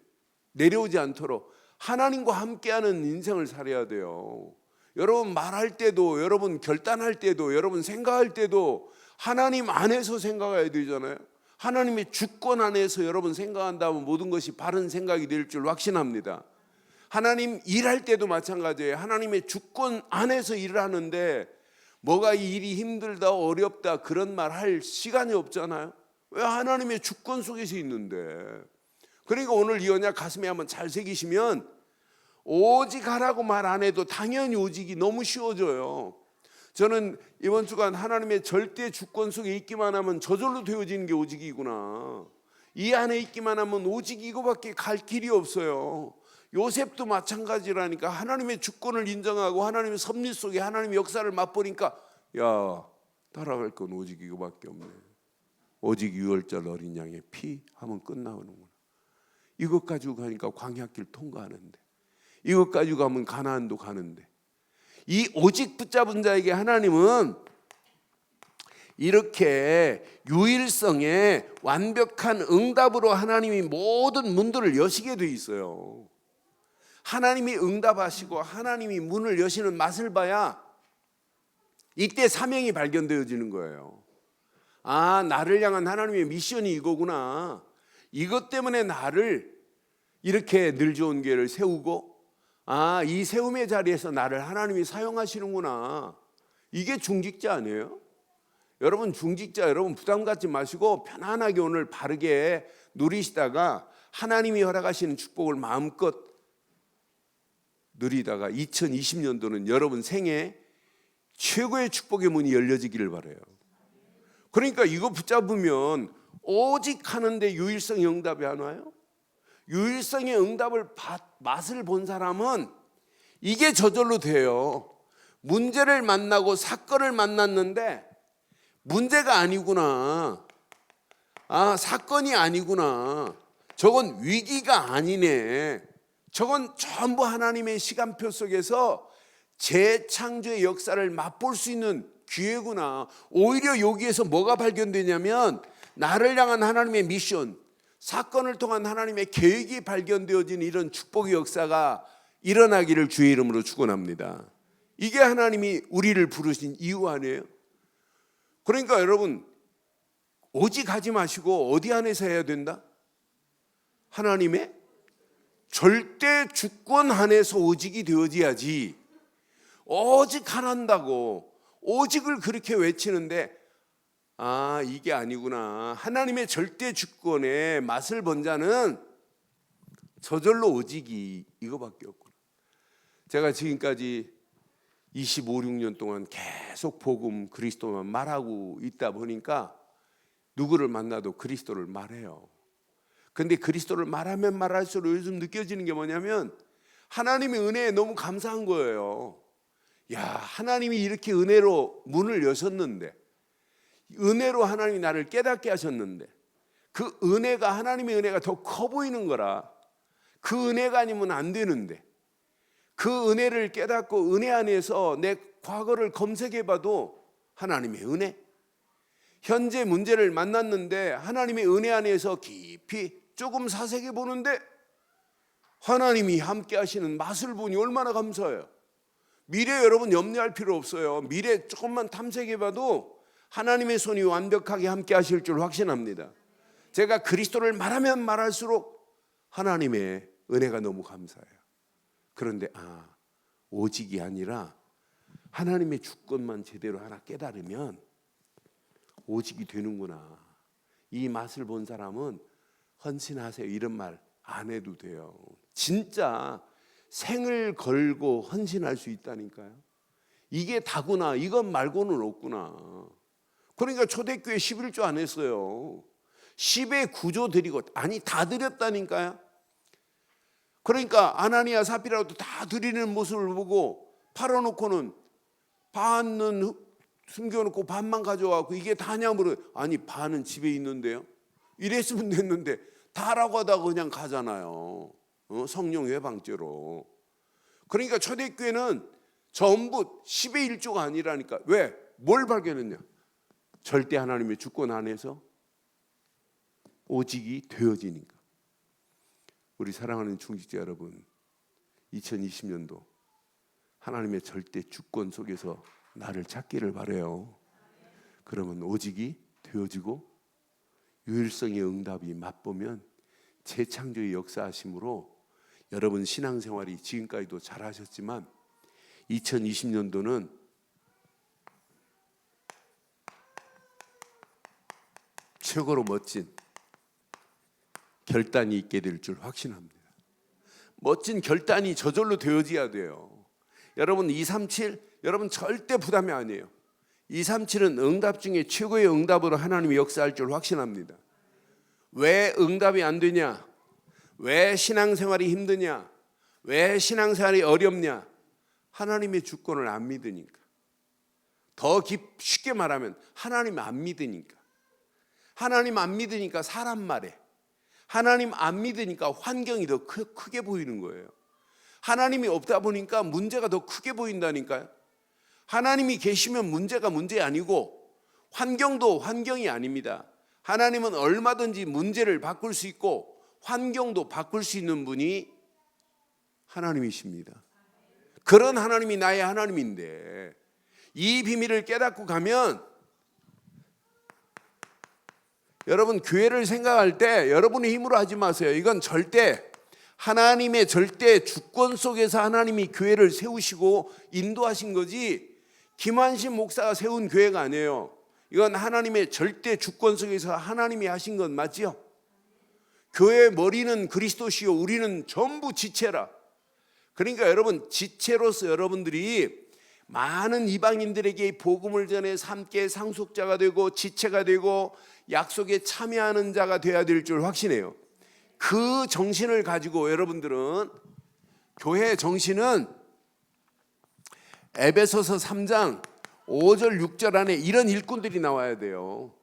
내려오지 않도록 하나님과 함께하는 인생을 살아야 돼요. 여러분 말할 때도 여러분 결단할 때도 여러분 생각할 때도 하나님 안에서 생각해야 되잖아요. 하나님의 주권 안에서 여러분 생각한다면 모든 것이 바른 생각이 될 줄 확신합니다. 하나님 일할 때도 마찬가지예요. 하나님의 주권 안에서 일을 하는데 뭐가 이 일이 힘들다 어렵다 그런 말 할 시간이 없잖아요. 왜? 하나님의 주권 속에서 있는데. 그러니까 오늘 이 언약 가슴에 한번 잘 새기시면 오직 하라고 말 안 해도 당연히 오직이 너무 쉬워져요. 저는 이번 주간 하나님의 절대 주권 속에 있기만 하면 저절로 되어지는 게 오직이구나. 이 안에 있기만 하면 오직 이거밖에 갈 길이 없어요. 요셉도 마찬가지라니까. 하나님의 주권을 인정하고 하나님의 섭리 속에 하나님의 역사를 맛보니까 야 따라갈 건 오직 이거밖에 없네. 오직 유월절 어린 양의 피 하면 끝나오는구나. 이것 가지고 가니까 광야길 통과하는데 이것 가지고 가면 가나안도 가는데 이 오직 붙잡은 자에게 하나님은 이렇게 유일성의 완벽한 응답으로 하나님이 모든 문들을 여시게 돼 있어요. 하나님이 응답하시고 하나님이 문을 여시는 맛을 봐야 이때 사명이 발견되어지는 거예요. 아, 나를 향한 하나님의 미션이 이거구나. 이것 때문에 나를 이렇게 늘 좋은 교회를 세우고, 아, 이 세움의 자리에서 나를 하나님이 사용하시는구나. 이게 중직자 아니에요? 여러분, 중직자 여러분 부담 갖지 마시고 편안하게 오늘 바르게 누리시다가 하나님이 허락하시는 축복을 마음껏 누리다가 2020년도는 여러분 생애 최고의 축복의 문이 열려지기를 바라요. 그러니까 이거 붙잡으면 오직 하는데 유일성의 응답이 안 와요? 유일성의 응답을 맛을 본 사람은 이게 저절로 돼요. 문제를 만나고 사건을 만났는데 문제가 아니구나. 아, 사건이 아니구나. 저건 위기가 아니네. 저건 전부 하나님의 시간표 속에서 재창조의 역사를 맛볼 수 있는 기회구나. 오히려 여기에서 뭐가 발견되냐면 나를 향한 하나님의 미션, 사건을 통한 하나님의 계획이 발견되어진 이런 축복의 역사가 일어나기를 주의 이름으로 축원합니다. 이게 하나님이 우리를 부르신 이유 아니에요? 그러니까 여러분, 오직 하지 마시고 어디 안에서 해야 된다? 하나님의 절대 주권 안에서 오직이 되어져야지. 오직 하란다고 오직을 그렇게 외치는데, 아, 이게 아니구나. 하나님의 절대 주권의 맛을 본 자는 저절로 오직이 이거밖에 없구나. 제가 지금까지 25, 6년 동안 계속 복음 그리스도만 말하고 있다 보니까 누구를 만나도 그리스도를 말해요. 근데 그리스도를 말하면 말할수록 요즘 느껴지는 게 뭐냐면 하나님의 은혜에 너무 감사한 거예요. 야, 하나님이 이렇게 은혜로 문을 여셨는데, 은혜로 하나님이 나를 깨닫게 하셨는데, 그 은혜가, 하나님의 은혜가 더 커 보이는 거라. 그 은혜가 아니면 안 되는데, 그 은혜를 깨닫고 은혜 안에서 내 과거를 검색해봐도 하나님의 은혜, 현재 문제를 만났는데 하나님의 은혜 안에서 깊이 조금 사색해 보는데 하나님이 함께 하시는 맛을 보니 얼마나 감사해요. 미래 여러분 염려할 필요 없어요. 미래 조금만 탐색해봐도 하나님의 손이 완벽하게 함께 하실 줄 확신합니다. 제가 그리스도를 말하면 말할수록 하나님의 은혜가 너무 감사해요. 그런데 오직이 아니라 하나님의 주권만 제대로 하나 깨달으면 오직이 되는구나. 이 맛을 본 사람은 헌신하세요 이런 말 안 해도 돼요. 진짜 생을 걸고 헌신할 수 있다니까요. 이게 다구나. 이것 말고는 없구나. 그러니까 초대교회 11조 안 했어요. 10의 9조 드리고, 아니 다 드렸다니까요. 그러니까 아나니아 사피라도 다 드리는 모습을 보고 팔아놓고는 반은 숨겨놓고 반만 가져와고 이게 다냐 물어요. 아니 반은 집에 있는데요. 이랬으면 됐는데 다라고 하다가 그냥 가잖아요. 성령 회방죄로. 그러니까 초대교회는 전부 10의 1조가 아니라니까. 왜? 뭘 발견했냐? 절대 하나님의 주권 안에서 오직이 되어지니까. 우리 사랑하는 중직자 여러분, 2020년도 하나님의 절대 주권 속에서 나를 찾기를 바라요. 그러면 오직이 되어지고 유일성의 응답이 맛보면 재창조의 역사하심으로 여러분 신앙생활이 지금까지도 잘하셨지만 2020년도는 최고로 멋진 결단이 있게 될 줄 확신합니다. 멋진 결단이 저절로 되어져야 돼요. 여러분 237 여러분 절대 부담이 아니에요. 237은 응답 중에 최고의 응답으로 하나님이 역사할 줄 확신합니다. 왜 응답이 안 되냐? 왜 신앙생활이 힘드냐? 왜 신앙생활이 어렵냐? 하나님의 주권을 안 믿으니까. 더 쉽게 말하면 하나님 안 믿으니까. 하나님 안 믿으니까 사람 말에, 하나님 안 믿으니까 환경이 더 크게 보이는 거예요. 하나님이 없다 보니까 문제가 더 크게 보인다니까요. 하나님이 계시면 문제가 문제 아니고 환경도 환경이 아닙니다. 하나님은 얼마든지 문제를 바꿀 수 있고 환경도 바꿀 수 있는 분이 하나님이십니다. 그런 하나님이 나의 하나님인데 이 비밀을 깨닫고 가면 여러분 교회를 생각할 때 여러분의 힘으로 하지 마세요. 이건 절대 하나님의 절대 주권 속에서 하나님이 교회를 세우시고 인도하신 거지 김환신 목사가 세운 교회가 아니에요. 이건 하나님의 절대 주권 속에서 하나님이 하신 건 맞죠? 교회의 머리는 그리스도시요 우리는 전부 지체라. 그러니까 여러분 지체로서 여러분들이 많은 이방인들에게 복음을 전해 함께 상속자가 되고 지체가 되고 약속에 참여하는 자가 되어야 될 줄 확신해요. 그 정신을 가지고 여러분들은 교회의 정신은 에베소서 3장 5절 6절 안에 이런 일꾼들이 나와야 돼요.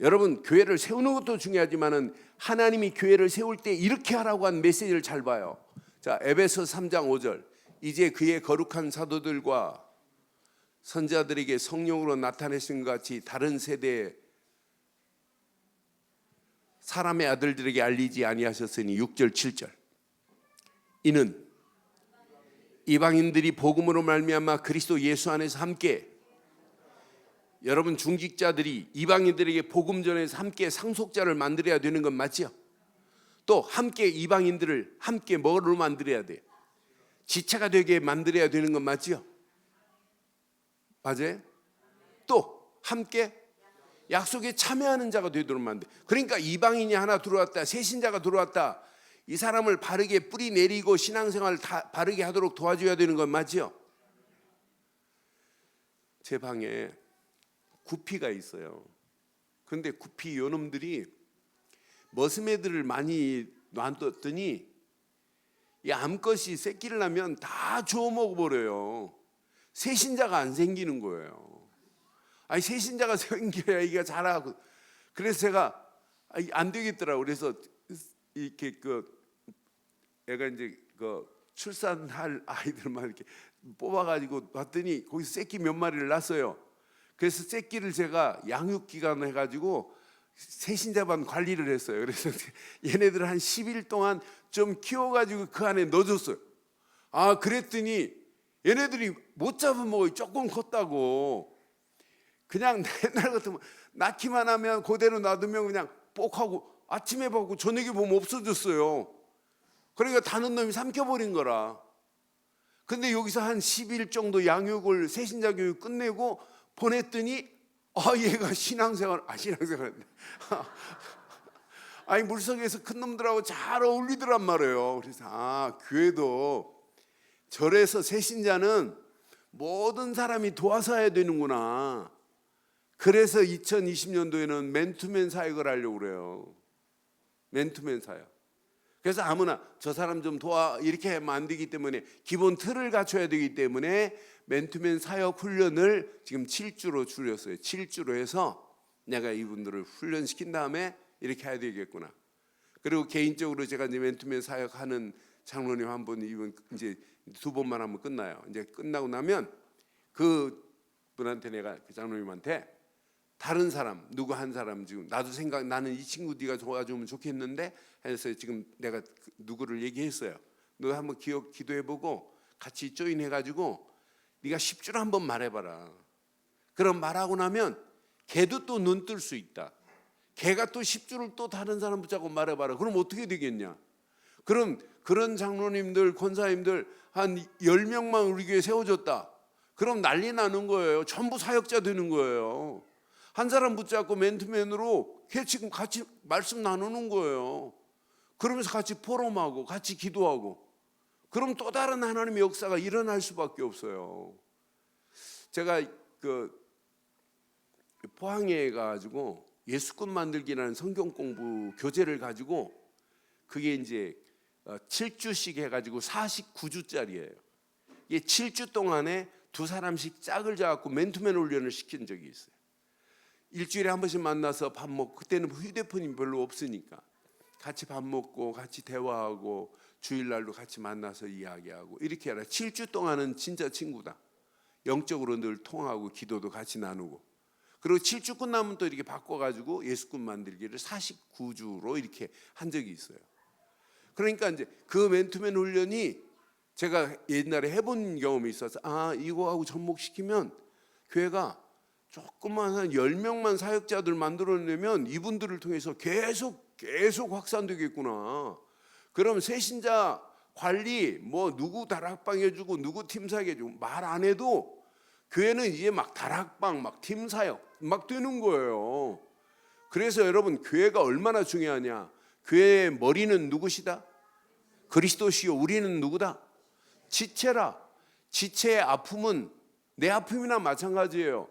여러분 교회를 세우는 것도 중요하지만은 하나님이 교회를 세울 때 이렇게 하라고 한 메시지를 잘 봐요. 자, 에베소 3장 5절. 이제 그의 거룩한 사도들과 선지자들에게 성령으로 나타내신 것 같이 다른 세대의 사람의 아들들에게 알리지 아니하셨으니 6절 7절. 이는 이방인들이 복음으로 말미암아 그리스도 예수 안에서 함께 여러분 중직자들이 이방인들에게 복음 전해서 함께 상속자를 만들어야 되는 건 맞죠? 또 함께 이방인들을 함께 뭐로 만들어야 돼? 지체가 되게 만들어야 되는 건 맞죠? 맞아요? 또 함께 약속에 참여하는 자가 되도록 만들. 그러니까 이방인이 하나 들어왔다, 새신자가 들어왔다. 이 사람을 바르게 뿌리 내리고 신앙생활을 다 바르게 하도록 도와줘야 되는 건 맞죠? 제 방에 구피가 있어요. 그런데 구피 요놈들이 머스매들을 많이 놔뒀더니 이 암컷이 새끼를 낳으면 다 주워 먹어버려요. 새신자가 안 생기는 거예요. 아니 새신자가 생겨야 이게 자라고. 그래서 제가 안 되겠더라고. 그래서 이렇게 애가 이제 출산할 아이들만 이렇게 뽑아가지고 봤더니 거기서 새끼 몇 마리를 낳았어요. 그래서 새끼를 제가 양육기관 해가지고 새신자반 관리를 했어요. 그래서 얘네들 한 10일 동안 좀 키워가지고 그 안에 넣어줬어요. 아 그랬더니 얘네들이 못 잡아먹어요. 조금 컸다고. 그냥 옛날 같으면 낳기만 하면 그대로 놔두면 그냥 뽁하고 아침에 보고 저녁에 보면 없어졌어요. 그러니까 다른 놈이 삼켜버린 거라. 근데 여기서 한 10일 정도 양육을 새신자 교육 끝내고 보냈더니 얘가 신앙생활 아니 물속에서 큰 놈들하고 잘 어울리더란 말이에요. 그래서 교회도 절에서 새신자는 모든 사람이 도와서 해야 되는구나. 그래서 2020년도에는 맨투맨 사역을 하려고 그래요. 맨투맨 사역. 그래서 아무나 저 사람 좀 도와 이렇게 하면 안 되기 때문에 기본 틀을 갖춰야 되기 때문에 맨투맨 사역 훈련을 지금 7주로 줄였어요. 7주로 해서 내가 이분들을 훈련시킨 다음에 이렇게 해야 되겠구나. 그리고 개인적으로 제가 이제 맨투맨 사역하는 장로님 한 분 이분 이제 2번만 하면 끝나요. 이제 끝나고 나면 그 분한테 내가 그 장로님한테 다른 사람 누구 한 사람 지금 나도 나는 이 친구 네가 도와주면 좋겠는데 해서 지금 내가 누구를 얘기했어요. 너 한번 기도해보고 같이 조인해가지고 네가 10주를 한번 말해봐라. 그럼 말하고 나면 걔도 또 눈 뜰 수 있다. 걔가 또 10주를 또 다른 사람 붙잡고 말해봐라. 그럼 어떻게 되겠냐? 그럼 그런 장로님들 권사님들 한 10명만 우리 교회에 세워줬다. 그럼 난리 나는 거예요. 전부 사역자 되는 거예요. 한 사람 붙잡고 맨투맨으로 걔 지금 같이 말씀 나누는 거예요. 그러면서 같이 포럼하고 같이 기도하고 그럼 또 다른 하나님의 역사가 일어날 수밖에 없어요. 제가 포항에 가가지고 예수꾼 만들기라는 성경 공부 교재를 가지고 그게 이제 7주씩 해가지고 49주짜리예요. 이게 7주 동안에 두 사람씩 짝을 잡고 맨투맨 훈련을 시킨 적이 있어요. 일주일에 한 번씩 만나서 밥 먹고 그때는 휴대폰이 별로 없으니까 같이 밥 먹고 같이 대화하고 주일날도 같이 만나서 이야기하고 이렇게 하라. 7주 동안은 진짜 친구다. 영적으로 늘 통하고 기도도 같이 나누고 그리고 7주 끝나면 또 이렇게 바꿔가지고 예수꾼 만들기를 49주로 이렇게 한 적이 있어요. 그러니까 이제 그 맨투맨 훈련이 제가 옛날에 해본 경험이 있어서 이거하고 접목시키면 교회가 조금만 한 10명만 사역자들 만들어내면 이분들을 통해서 계속 확산되겠구나. 그럼 새신자 관리 뭐 누구 다락방 해주고 누구 팀사역 해주고 말 안 해도 교회는 이제 막 다락방 막 팀사역 막 되는 거예요. 그래서 여러분 교회가 얼마나 중요하냐. 교회의 머리는 누구시다? 그리스도시요. 우리는 누구다? 지체라. 지체의 아픔은 내 아픔이나 마찬가지예요.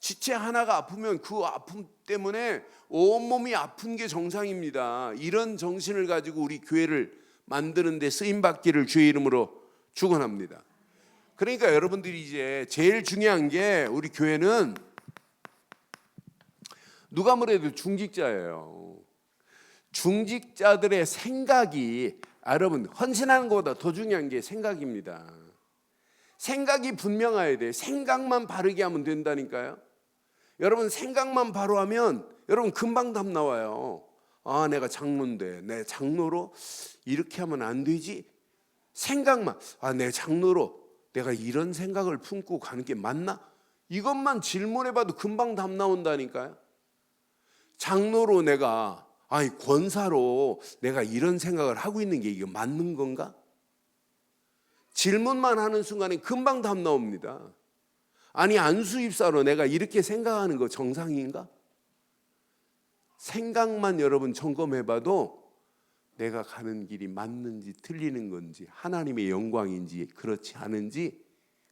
지체 하나가 아프면 그 아픔 때문에 온몸이 아픈 게 정상입니다. 이런 정신을 가지고 우리 교회를 만드는 데 쓰임받기를 주의 이름으로 축원합니다. 그러니까 여러분들이 이제 제일 중요한 게 우리 교회는 누가 뭐래도 중직자예요. 중직자들의 생각이 여러분 헌신하는 것보다 더 중요한 게 생각입니다. 생각이 분명해야 돼. 생각만 바르게 하면 된다니까요. 여러분 생각만 바로 하면 여러분 금방 답 나와요. 내가 장로인데 내 장로로 이렇게 하면 안 되지. 생각만 내 장로로 내가 이런 생각을 품고 가는 게 맞나? 이것만 질문해봐도 금방 답 나온다니까요. 장로로 내가 권사로 내가 이런 생각을 하고 있는 게 이게 맞는 건가? 질문만 하는 순간에 금방 답 나옵니다. 안수입사로 내가 이렇게 생각하는 거 정상인가? 생각만 여러분 점검해봐도 내가 가는 길이 맞는지 틀리는 건지 하나님의 영광인지 그렇지 않은지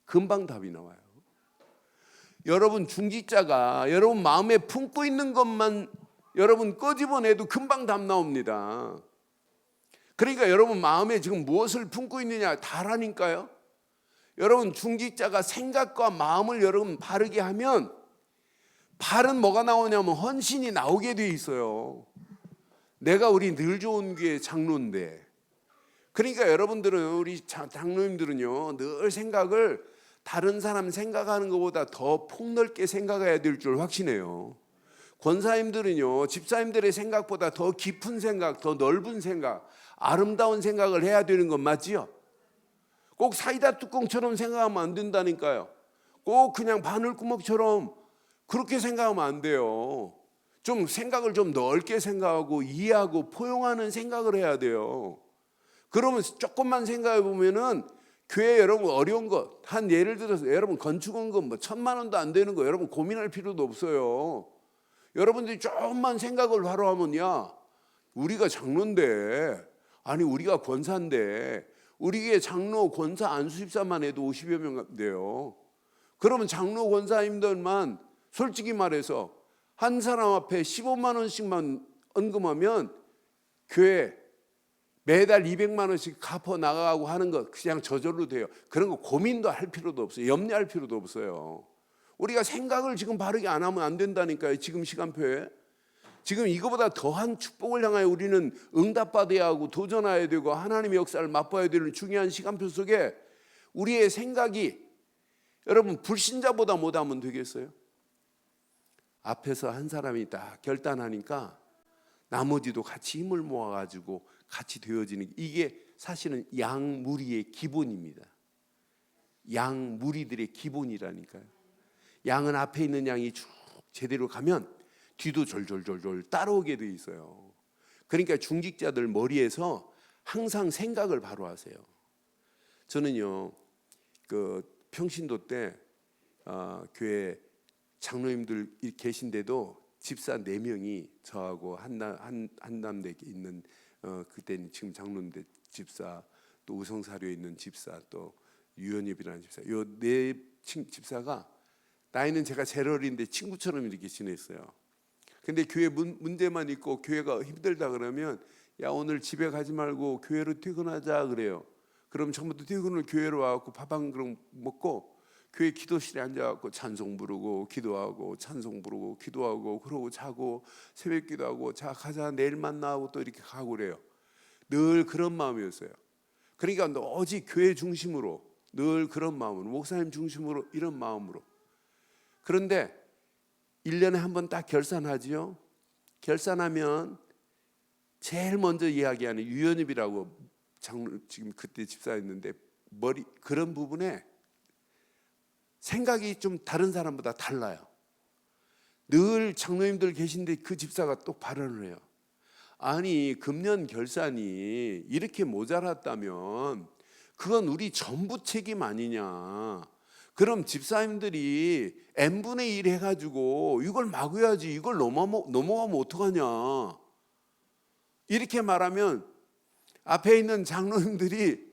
금방 답이 나와요. 여러분 중직자가 여러분 마음에 품고 있는 것만 여러분 끄집어내도 금방 답 나옵니다. 그러니까 여러분 마음에 지금 무엇을 품고 있느냐 다라니까요. 여러분 중직자가 생각과 마음을 여러분 바르게 하면 발은 뭐가 나오냐면 헌신이 나오게 돼 있어요. 내가 우리 늘 좋은 교회 장로인데 그러니까 여러분들은 우리 장로님들은요 늘 생각을 다른 사람 생각하는 것보다 더 폭넓게 생각해야 될 줄 확신해요. 권사님들은요 집사님들의 생각보다 더 깊은 생각, 더 넓은 생각, 아름다운 생각을 해야 되는 건 맞지요? 꼭 사이다 뚜껑처럼 생각하면 안 된다니까요. 꼭 그냥 바늘구멍처럼 그렇게 생각하면 안 돼요. 좀 생각을 좀 넓게 생각하고 이해하고 포용하는 생각을 해야 돼요. 그러면 조금만 생각해 보면은 교회 여러분 어려운 것 한 예를 들어서 여러분 건축원금 뭐 1,000만 원도 안 되는 거 여러분 고민할 필요도 없어요. 여러분들이 조금만 생각을 바로 하면 우리가 장로인데 우리가 권사인데 우리 교회 장로 권사 안수집사만 해도 50여 명 돼요. 그러면 장로 권사님들만 솔직히 말해서 한 사람 앞에 15만 원씩만 헌금하면 교회 매달 200만 원씩 갚아 나가고 하는 거 그냥 저절로 돼요. 그런 거 고민도 할 필요도 없어요. 염려할 필요도 없어요. 우리가 생각을 지금 바르게 안 하면 안 된다니까요. 지금 시간표에. 지금 이거보다 더한 축복을 향하여 우리는 응답받아야 하고 도전해야 되고 하나님의 역사를 맛봐야 되는 중요한 시간표 속에 우리의 생각이 여러분 불신자보다 못하면 되겠어요? 앞에서 한 사람이 딱 결단하니까 나머지도 같이 힘을 모아가지고 같이 되어지는 이게 사실은 양무리의 기본입니다. 양무리들의 기본이라니까요. 양은 앞에 있는 양이 쭉 제대로 가면 뒤도 졸졸졸졸 따라오게 돼 있어요. 그러니까 중직자들 머리에서 항상 생각을 바로 하세요. 저는요 그 평신도 때 교회 장로님들 계신데도 집사 4명이 저하고 한남대에 있는 그때는 지금 장로인데 집사 또 우성사료에 있는 집사 또 유연엽이라는 집사 요 4 집사가 나이는 제가 제일 어린데 친구처럼 이렇게 지냈어요. 근데 교회 문제만 있고 교회가 힘들다 그러면 야 오늘 집에 가지 말고 교회로 퇴근하자 그래요. 그럼 처음부터 퇴근을 교회로 와갖고 밥 한 그릇 먹고 교회 기도실에 앉아갖고 찬송 부르고 기도하고 찬송 부르고 기도하고 그러고 자고 새벽 기도하고 자 가자 내일 만나고 또 이렇게 가고 그래요. 늘 그런 마음이었어요. 그러니까 오직 교회 중심으로 늘 그런 마음으로 목사님 중심으로 이런 마음으로. 그런데 1년에 한 번 딱 결산하지요. 결산하면 제일 먼저 이야기하는 유연입이라고 지금 그때 집사였는데 그런 부분에 생각이 좀 다른 사람보다 달라요. 늘 장로님들 계신데 그 집사가 또 발언을 해요. 아니 금년 결산이 이렇게 모자랐다면 그건 우리 전부 책임 아니냐. 그럼 집사님들이 n분의 1 해가지고 이걸 막아야지. 이걸 넘어가면 어떡하냐. 이렇게 말하면 앞에 있는 장로님들이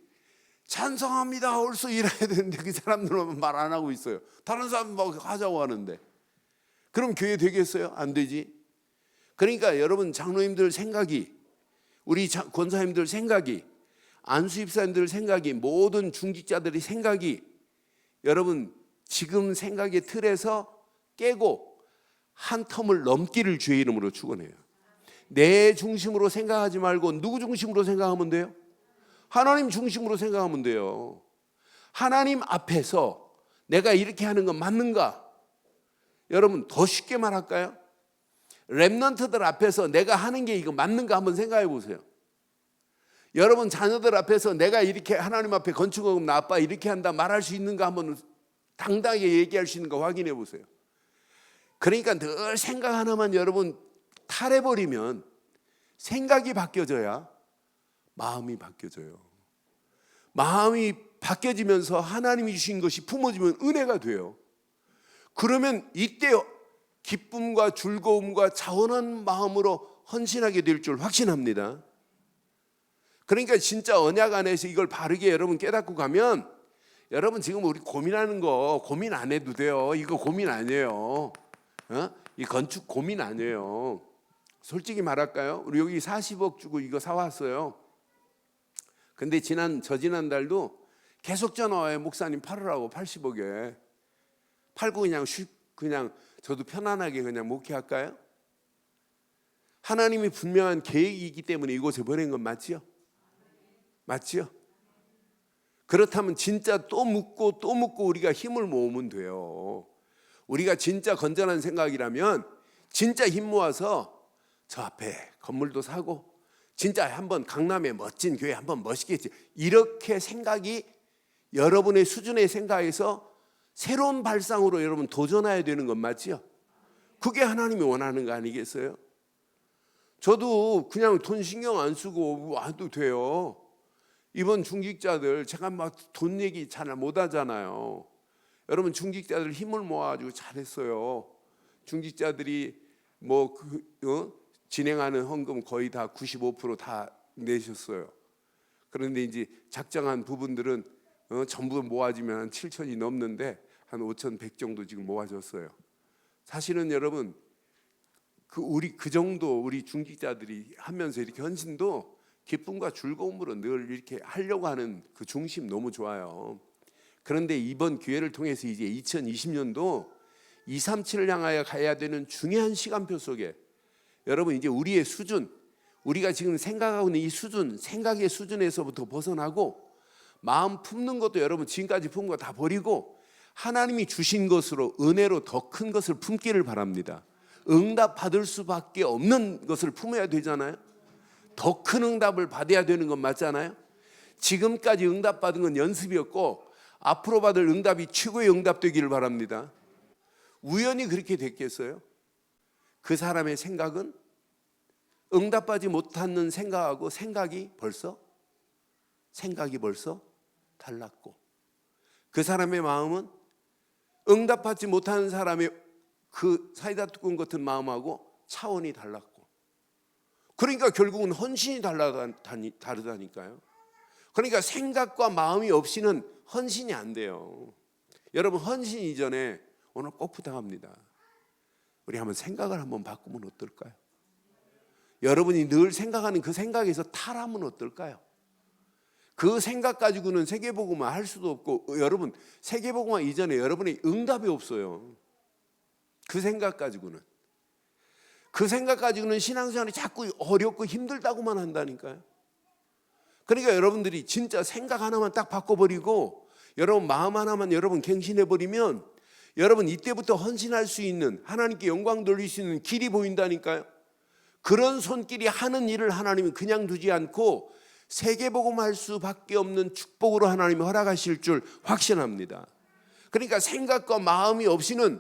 찬성합니다. 옳소 일해야 되는데 그 사람들은 말 안 하고 있어요. 다른 사람 막 하자고 하는데. 그럼 교회 되겠어요? 안 되지. 그러니까 여러분 장로님들 생각이, 우리 권사님들 생각이, 안수집사님들 생각이, 모든 중직자들의 생각이 여러분 지금 생각의 틀에서 깨고 한 텀을 넘기를 주의 이름으로 축원해요. 내 중심으로 생각하지 말고 누구 중심으로 생각하면 돼요? 하나님 중심으로 생각하면 돼요. 하나님 앞에서 내가 이렇게 하는 건 맞는가? 여러분 더 쉽게 말할까요? 렘넌트들 앞에서 내가 하는 게 이거 맞는가 한번 생각해 보세요. 여러분 자녀들 앞에서 내가 이렇게 하나님 앞에 건축하면 나 아빠 이렇게 한다 말할 수 있는가 한번 당당하게 얘기할 수 있는가 확인해 보세요. 그러니까 늘 생각 하나만 여러분 탈해버리면 생각이 바뀌어져야 마음이 바뀌어져요. 마음이 바뀌어지면서 하나님이 주신 것이 품어지면 은혜가 돼요. 그러면 이때 기쁨과 즐거움과 자원한 마음으로 헌신하게 될 줄 확신합니다. 그러니까 진짜 언약 안에서 이걸 바르게 여러분 깨닫고 가면 여러분 지금 우리 고민하는 거 고민 안 해도 돼요. 이거 고민 아니에요. 이 건축 고민 아니에요. 솔직히 말할까요? 우리 여기 40억 주고 이거 사왔어요. 근데 저지난 달도 계속 전화 와요. 목사님 팔으라고 80억에. 팔고 그냥 저도 편안하게 그냥 목회할까요? 하나님이 분명한 계획이 있기 때문에 이곳에 보낸 건 맞지요? 맞지요? 그렇다면 진짜 또 묻고 또 묻고 우리가 힘을 모으면 돼요. 우리가 진짜 건전한 생각이라면 진짜 힘 모아서 저 앞에 건물도 사고 진짜 한번 강남에 멋진 교회 한번 멋있게 이렇게 생각이 여러분의 수준의 생각에서 새로운 발상으로 여러분 도전해야 되는 건 맞지요? 그게 하나님이 원하는 거 아니겠어요? 저도 그냥 돈 신경 안 쓰고 와도 돼요. 이번 중직자들 제가 막 돈 얘기 잘 못하잖아요. 여러분 중직자들 힘을 모아가지고 잘했어요. 중직자들이 진행하는 헌금 거의 다 95% 다 내셨어요. 그런데 이제 작정한 부분들은 전부 모아지면 한 7천이 넘는데 한 5,100 정도 지금 모아졌어요. 사실은 여러분 그 정도 우리 중직자들이 하면서 이렇게 헌신도 기쁨과 즐거움으로 늘 이렇게 하려고 하는 그 중심 너무 좋아요. 그런데 이번 기회를 통해서 이제 2020년도 237을 향하여 가야 되는 중요한 시간표 속에 여러분 이제 우리의 수준, 우리가 지금 생각하고 있는 이 수준, 생각의 수준에서부터 벗어나고 마음 품는 것도 여러분 지금까지 품은 거 다 버리고 하나님이 주신 것으로 은혜로 더 큰 것을 품기를 바랍니다. 응답 받을 수밖에 없는 것을 품어야 되잖아요. 더 큰 응답을 받아야 되는 건 맞잖아요. 지금까지 응답 받은 건 연습이었고 앞으로 받을 응답이 최고의 응답 되기를 바랍니다. 우연히 그렇게 됐겠어요? 그 사람의 생각은 응답받지 못하는 생각하고 생각이 벌써 달랐고 그 사람의 마음은 응답받지 못하는 사람의 그 사이다 뚜껑 같은 마음하고 차원이 달랐고 그러니까 결국은 헌신이 다르다니까요. 그러니까 생각과 마음이 없이는 헌신이 안 돼요. 여러분 헌신 이전에 오늘 꼭 부탁합니다. 우리 한번 생각을 한번 바꾸면 어떨까요? 여러분이 늘 생각하는 그 생각에서 탈하면 어떨까요? 그 생각 가지고는 세계복음화 할 수도 없고 여러분 세계복음화 이전에 여러분의 응답이 없어요. 그 생각 가지고는 신앙생활이 자꾸 어렵고 힘들다고만 한다니까요. 그러니까 여러분들이 진짜 생각 하나만 딱 바꿔버리고 여러분 마음 하나만 여러분 갱신해버리면 여러분 이때부터 헌신할 수 있는, 하나님께 영광 돌릴 수 있는 길이 보인다니까요. 그런 손길이 하는 일을 하나님이 그냥 두지 않고 세계복음할 수밖에 없는 축복으로 하나님이 허락하실 줄 확신합니다. 그러니까 생각과 마음이 없이는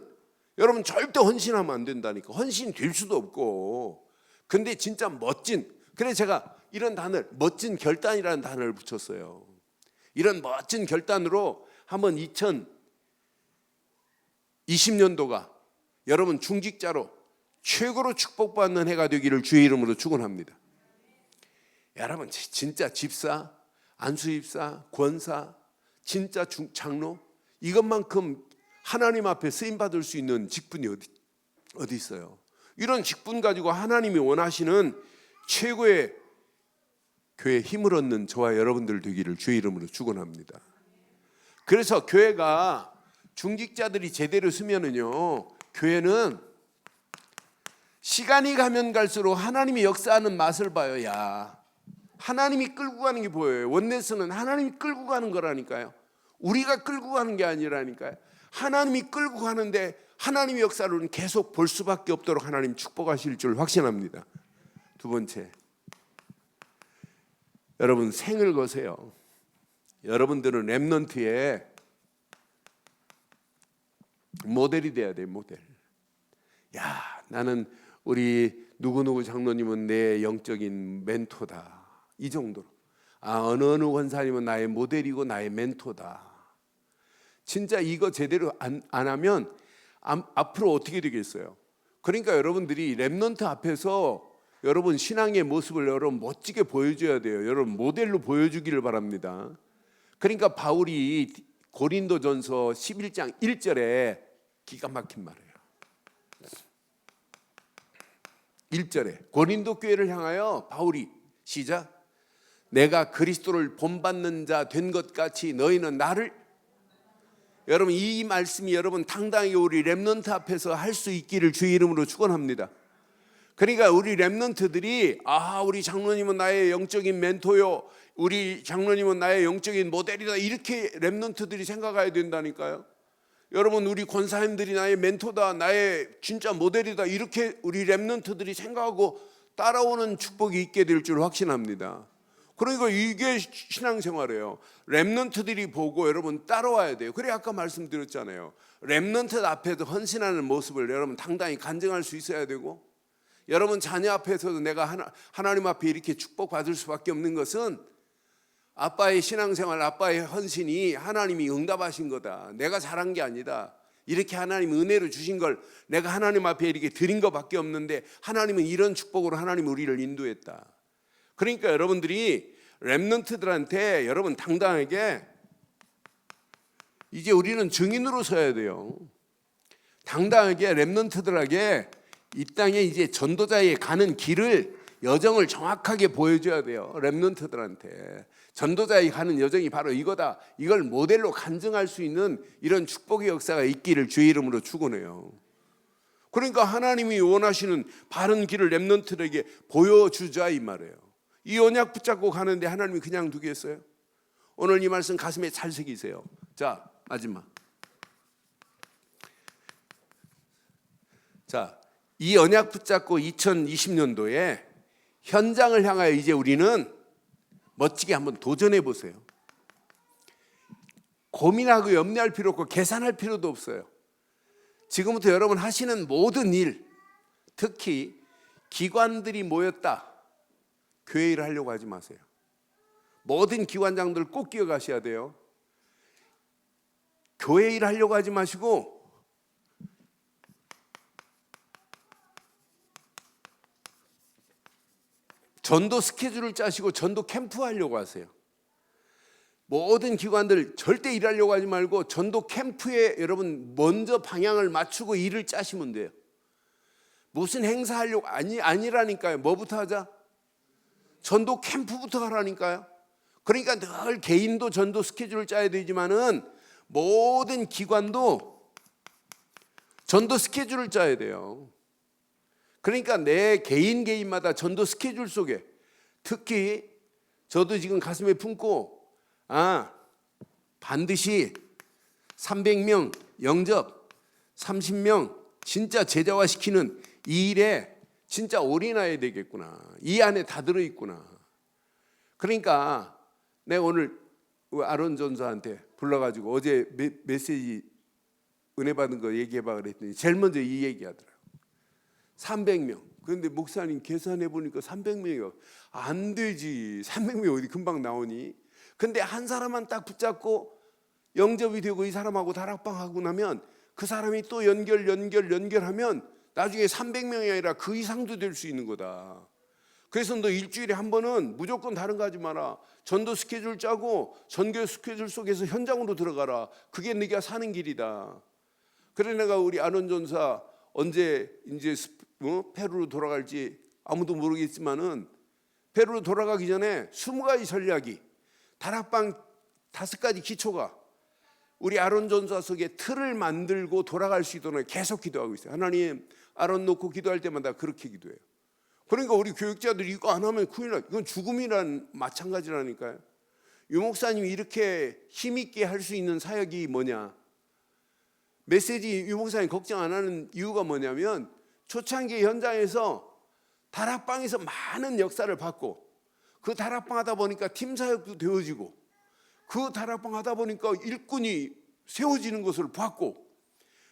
여러분 절대 헌신하면 안 된다니까. 헌신이 될 수도 없고. 근데 진짜 멋진, 그래서 제가 이런 단어를, 멋진 결단이라는 단어를 붙였어요. 이런 멋진 결단으로 한번 2020년도가 여러분 중직자로 최고로 축복받는 해가 되기를 주의 이름으로 축원합니다. 여러분 진짜 집사, 안수집사, 권사, 진짜 장로, 이것만큼 하나님 앞에 쓰임받을 수 있는 직분이 어디 있어요? 이런 직분 가지고 하나님이 원하시는 최고의 교회에 힘을 얻는 저와 여러분들 되기를 주의 이름으로 축원합니다. 그래서 교회가 중직자들이 제대로 쓰면은요, 교회는 시간이 가면 갈수록 하나님이 역사하는 맛을 봐요. 야, 하나님이 끌고 가는 게 보여요. 원네스는 하나님이 끌고 가는 거라니까요. 우리가 끌고 가는 게 아니라니까요. 하나님이 끌고 가는데 하나님의 역사로는 계속 볼 수밖에 없도록 하나님 축복하실 줄 확신합니다. 두 번째, 여러분 생을 거세요. 여러분들은 렘넌트의 모델이 돼야 돼요. 모델. 야, 나는 우리 누구누구 장로님은 내 영적인 멘토다. 이 정도로. 어느 권사님은 나의 모델이고 나의 멘토다. 진짜 이거 제대로 안 하면 앞으로 어떻게 되겠어요? 그러니까 여러분들이 렘넌트 앞에서 여러분 신앙의 모습을 여러분 멋지게 보여줘야 돼요. 여러분 모델로 보여주기를 바랍니다. 그러니까 바울이 고린도전서 11장 1절에 기가 막힌 말이에요. 1절에 고린도 교회를 향하여 바울이 시작, 내가 그리스도를 본받는 자 된 것 같이 너희는 나를, 여러분 이 말씀이 여러분 당당히 우리 렘넌트 앞에서 할 수 있기를 주의 이름으로 축원합니다. 그러니까 우리 렘넌트들이 우리 장로님은 나의 영적인 멘토요, 우리 장로님은 나의 영적인 모델이다, 이렇게 렘넌트들이 생각해야 된다니까요. 여러분 우리 권사님들이 나의 멘토다, 나의 진짜 모델이다, 이렇게 우리 렘넌트들이 생각하고 따라오는 축복이 있게 될 줄 확신합니다. 그러니까 이게 신앙생활이에요. 렘넌트들이 보고 여러분 따라와야 돼요. 그래 아까 말씀드렸잖아요. 렘넌트 앞에서 헌신하는 모습을 여러분 당당히 간증할 수 있어야 되고, 여러분 자녀 앞에서도 내가 하나님 앞에 이렇게 축복받을 수밖에 없는 것은 아빠의 신앙생활, 아빠의 헌신이 하나님이 응답하신 거다. 내가 잘한 게 아니다. 이렇게 하나님 은혜로 주신 걸 내가 하나님 앞에 이렇게 드린 것밖에 없는데 하나님은 이런 축복으로 하나님 우리를 인도했다. 그러니까 여러분들이 렘넌트들한테 여러분 당당하게 이제 우리는 증인으로 서야 돼요. 당당하게 렘넌트들에게 이 땅에 이제 전도자에 가는 길을, 여정을 정확하게 보여줘야 돼요. 렘넌트들한테 전도자에 가는 여정이 바로 이거다, 이걸 모델로 간증할 수 있는 이런 축복의 역사가 있기를 주의 이름으로 축원해요. 그러니까 하나님이 원하시는 바른 길을 렘넌트들에게 보여주자 이 말이에요. 이 언약 붙잡고 가는데 하나님이 그냥 두겠어요? 오늘 이 말씀 가슴에 잘 새기세요. 자, 마지막. 자, 이 언약 붙잡고 2020년도에 현장을 향하여 이제 우리는 멋지게 한번 도전해 보세요. 고민하고 염려할 필요 없고 계산할 필요도 없어요. 지금부터 여러분 하시는 모든 일, 특히 기관들이 모였다, 교회 일을 하려고 하지 마세요. 모든 기관장들 꼭 기억하셔야 돼요. 교회 일을 하려고 하지 마시고 전도 스케줄을 짜시고 전도 캠프 하려고 하세요. 모든 기관들 절대 일하려고 하지 말고 전도 캠프에 여러분 먼저 방향을 맞추고 일을 짜시면 돼요. 무슨 행사 하려고 아니라니까요. 뭐부터 하자? 전도 캠프부터 하라니까요. 그러니까 늘 개인도 전도 스케줄을 짜야 되지만은 모든 기관도 전도 스케줄을 짜야 돼요. 그러니까 내 개인마다 전도 스케줄 속에, 특히 저도 지금 가슴에 품고 반드시 300명 영접, 30명 진짜 제자화시키는 이 일에 진짜 올인해야 되겠구나. 이 안에 다 들어있구나. 그러니까 내가 오늘 아론 전사한테 불러가지고 어제 메시지 은혜 받은 거 얘기해봐 그랬더니 제일 먼저 이 얘기하더라고. 300명. 그런데 목사님 계산해 보니까 300명이 안 되지. 300명이 어디 금방 나오니? 근데 한 사람만 딱 붙잡고 영접이 되고 이 사람하고 다락방 하고 나면 그 사람이 또 연결하면 나중에 300명이 아니라 그 이상도 될 수 있는 거다. 그래서 너 일주일에 한 번은 무조건 다른 거 하지 마라. 전도 스케줄 짜고 전교 스케줄 속에서 현장으로 들어가라. 그게 네가 사는 길이다. 그래 내가 우리 아론 전사 언제 이제 페루로 돌아갈지 아무도 모르겠지만은 페루로 돌아가기 전에 20가지 전략이 다락방 5가지 기초가 우리 아론 전사 속에 틀을 만들고 돌아갈 수 있도록 계속 기도하고 있어요. 하나님 아론 놓고 기도할 때마다 그렇게 기도해요. 그러니까 우리 교육자들이 이거 안 하면 큰일 나. 이건 죽음이란 마찬가지라니까요. 유 목사님이 이렇게 힘있게 할 수 있는 사역이 뭐냐? 메시지 유 목사님 걱정 안 하는 이유가 뭐냐면 초창기 현장에서 다락방에서 많은 역사를 받고 그 다락방 하다 보니까 팀 사역도 되어지고 그 다락방 하다 보니까 일꾼이 세워지는 것을 봤고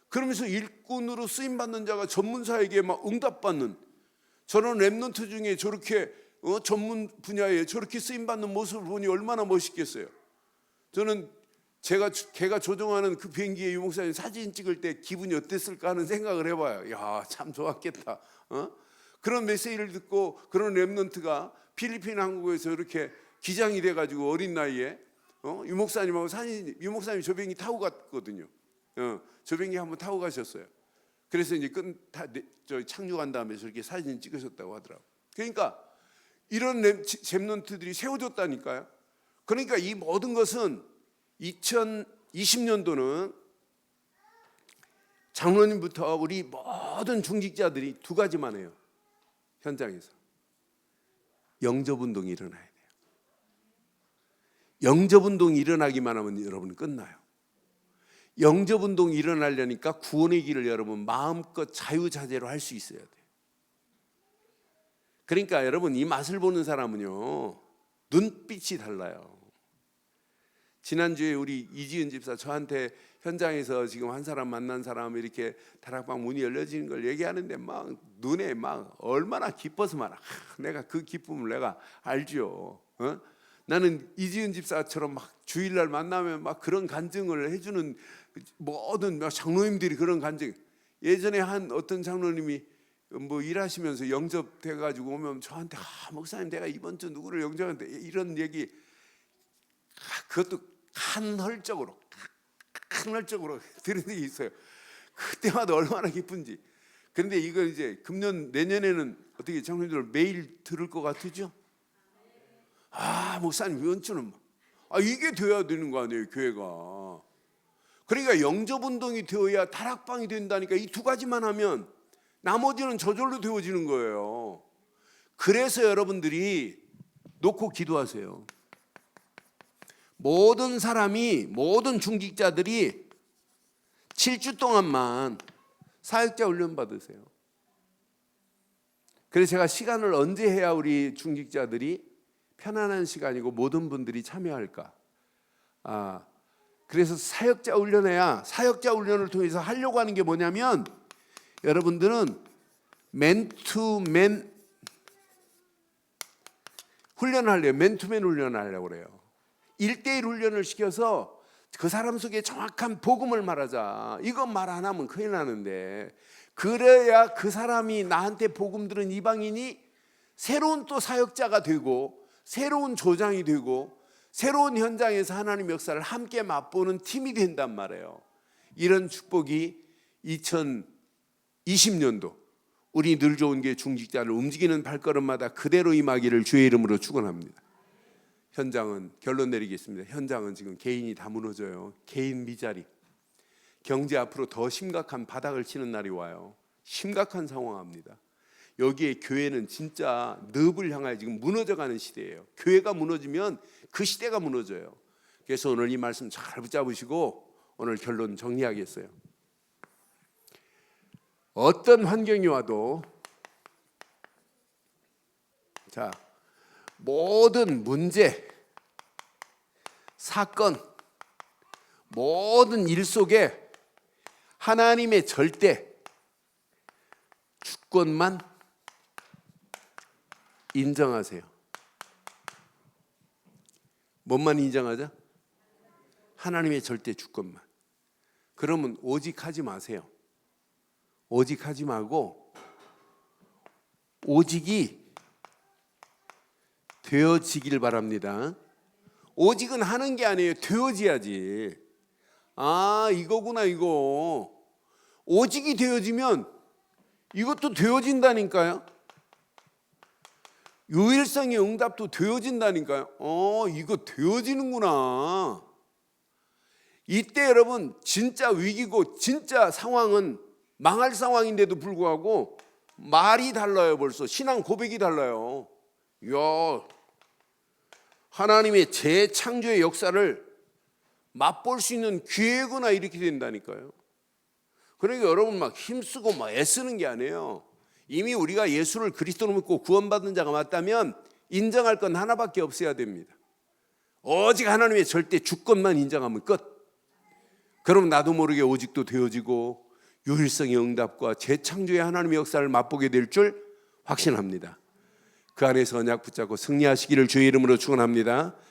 그러면서 일꾼으로 쓰임받는 자가 전문사에게 막 응답받는 저런 랩런트 중에 저렇게 전문 분야에 저렇게 쓰임받는 모습을 보니 얼마나 멋있겠어요. 저는 걔가 조종하는 그 비행기에 유 목사님 사진 찍을 때 기분이 어땠을까 하는 생각을 해봐요. 야, 참 좋았겠다. 그런 메시지를 듣고 그런 랩런트가 필리핀 항공에서 이렇게 기장이 돼가지고 어린 나이에 유 목사님하고 유 목사님이 저 비행기 타고 갔거든요. 저 비행기 한번 타고 가셨어요. 그래서 이제 착륙한 다음에 저렇게 사진 찍으셨다고 하더라고요. 그러니까 이런 랩런트들이 세워졌다니까요. 그러니까 이 모든 것은 2020년도는 장로님부터 우리 모든 중직자들이 2가지만 해요. 현장에서 영접운동이 일어나야 돼요. 영접운동이 일어나기만 하면 여러분은 끝나요. 영접운동이 일어나려니까 구원의 길을 여러분 마음껏 자유자재로 할 수 있어야 돼요. 그러니까 여러분 이 맛을 보는 사람은요 눈빛이 달라요. 지난주에 우리 이지은 집사 저한테 현장에서 지금 한 사람 만난 사람 이렇게 다락방 문이 열려지는 걸 얘기하는데 막 눈에 막 얼마나 기뻐서 말아. 내가 그 기쁨을 내가 알죠. 나는 이지은 집사처럼 막 주일날 만나면 막 그런 간증을 해주는 모든 장로님들이 그런 간증. 예전에 한 어떤 장로님이 뭐 일하시면서 영접돼가지고 오면 저한테 목사님 내가 이번 주 누구를 영접하는데 이런 얘기 그것도 간헐적으로 들은 적이 있어요. 그때마다 얼마나 기쁜지. 그런데 이거 이제 금년 내년에는 어떻게 장로님들 매일 들을 것 같으죠? 목사님 연주는 이게 되어야 되는 거 아니에요 교회가. 그러니까 영접운동이 되어야 다락방이 된다니까. 이 2가지만 하면 나머지는 저절로 되어지는 거예요. 그래서 여러분들이 놓고 기도하세요. 모든 사람이 모든 중직자들이 7주 동안만 사역자 훈련 받으세요. 그래서 제가 시간을 언제 해야 우리 중직자들이 편안한 시간이고 모든 분들이 참여할까? 그래서 사역자 훈련해야 사역자 훈련을 통해서 하려고 하는 게 뭐냐면 여러분들은 맨투맨 훈련을 하려고 맨투맨 훈련을 하려고 그래요. 1대1 훈련을 시켜서 그 사람 속에 정확한 복음을 말하자. 이거 말 안 하면 큰일 나는데 그래야 그 사람이 나한테 복음 들은 이방인이 새로운 또 사역자가 되고 새로운 조장이 되고 새로운 현장에서 하나님 역사를 함께 맛보는 팀이 된단 말이에요. 이런 축복이 2020년도 우리 늘 좋은 게 중직자를 움직이는 발걸음마다 그대로 임하기를 주의 이름으로 축원합니다. 현장은 결론 내리겠습니다. 현장은 지금 개인이 다 무너져요. 개인 미자리. 경제 앞으로 더 심각한 바닥을 치는 날이 와요. 심각한 상황입니다. 여기에 교회는 진짜 늪을 향하여 지금 무너져가는 시대예요. 교회가 무너지면 그 시대가 무너져요. 그래서 오늘 이 말씀 잘 붙잡으시고 오늘 결론 정리하겠어요. 어떤 환경이 와도 자, 모든 문제, 사건, 모든 일 속에 하나님의 절대 주권만 인정하세요. 뭔만 인정하자? 하나님의 절대 주권만. 그러면 오직 하지 마세요. 오직 하지 말고 오직이 되어지길 바랍니다. 오직은 하는 게 아니에요. 되어져야지. 아, 이거구나 이거. 오직이 되어지면 이것도 되어진다니까요. 유일성의 응답도 되어진다니까요. 이거 되어지는구나. 이때 여러분 진짜 위기고 진짜 상황은 망할 상황인데도 불구하고 말이 달라요. 벌써 신앙 고백이 달라요. 이야, 하나님의 재창조의 역사를 맛볼 수 있는 기회구나 이렇게 된다니까요. 그러니까 여러분 막 힘쓰고 막 애쓰는 게 아니에요. 이미 우리가 예수를 그리스도로 믿고 구원받은 자가 맞다면 인정할 건 하나밖에 없어야 됩니다. 오직 하나님의 절대 주권만 인정하면 끝. 그럼 나도 모르게 오직도 되어지고 유일성의 응답과 재창조의 하나님의 역사를 맛보게 될 줄 확신합니다. 그 안에서 언약 붙잡고 승리하시기를 주의 이름으로 축원합니다.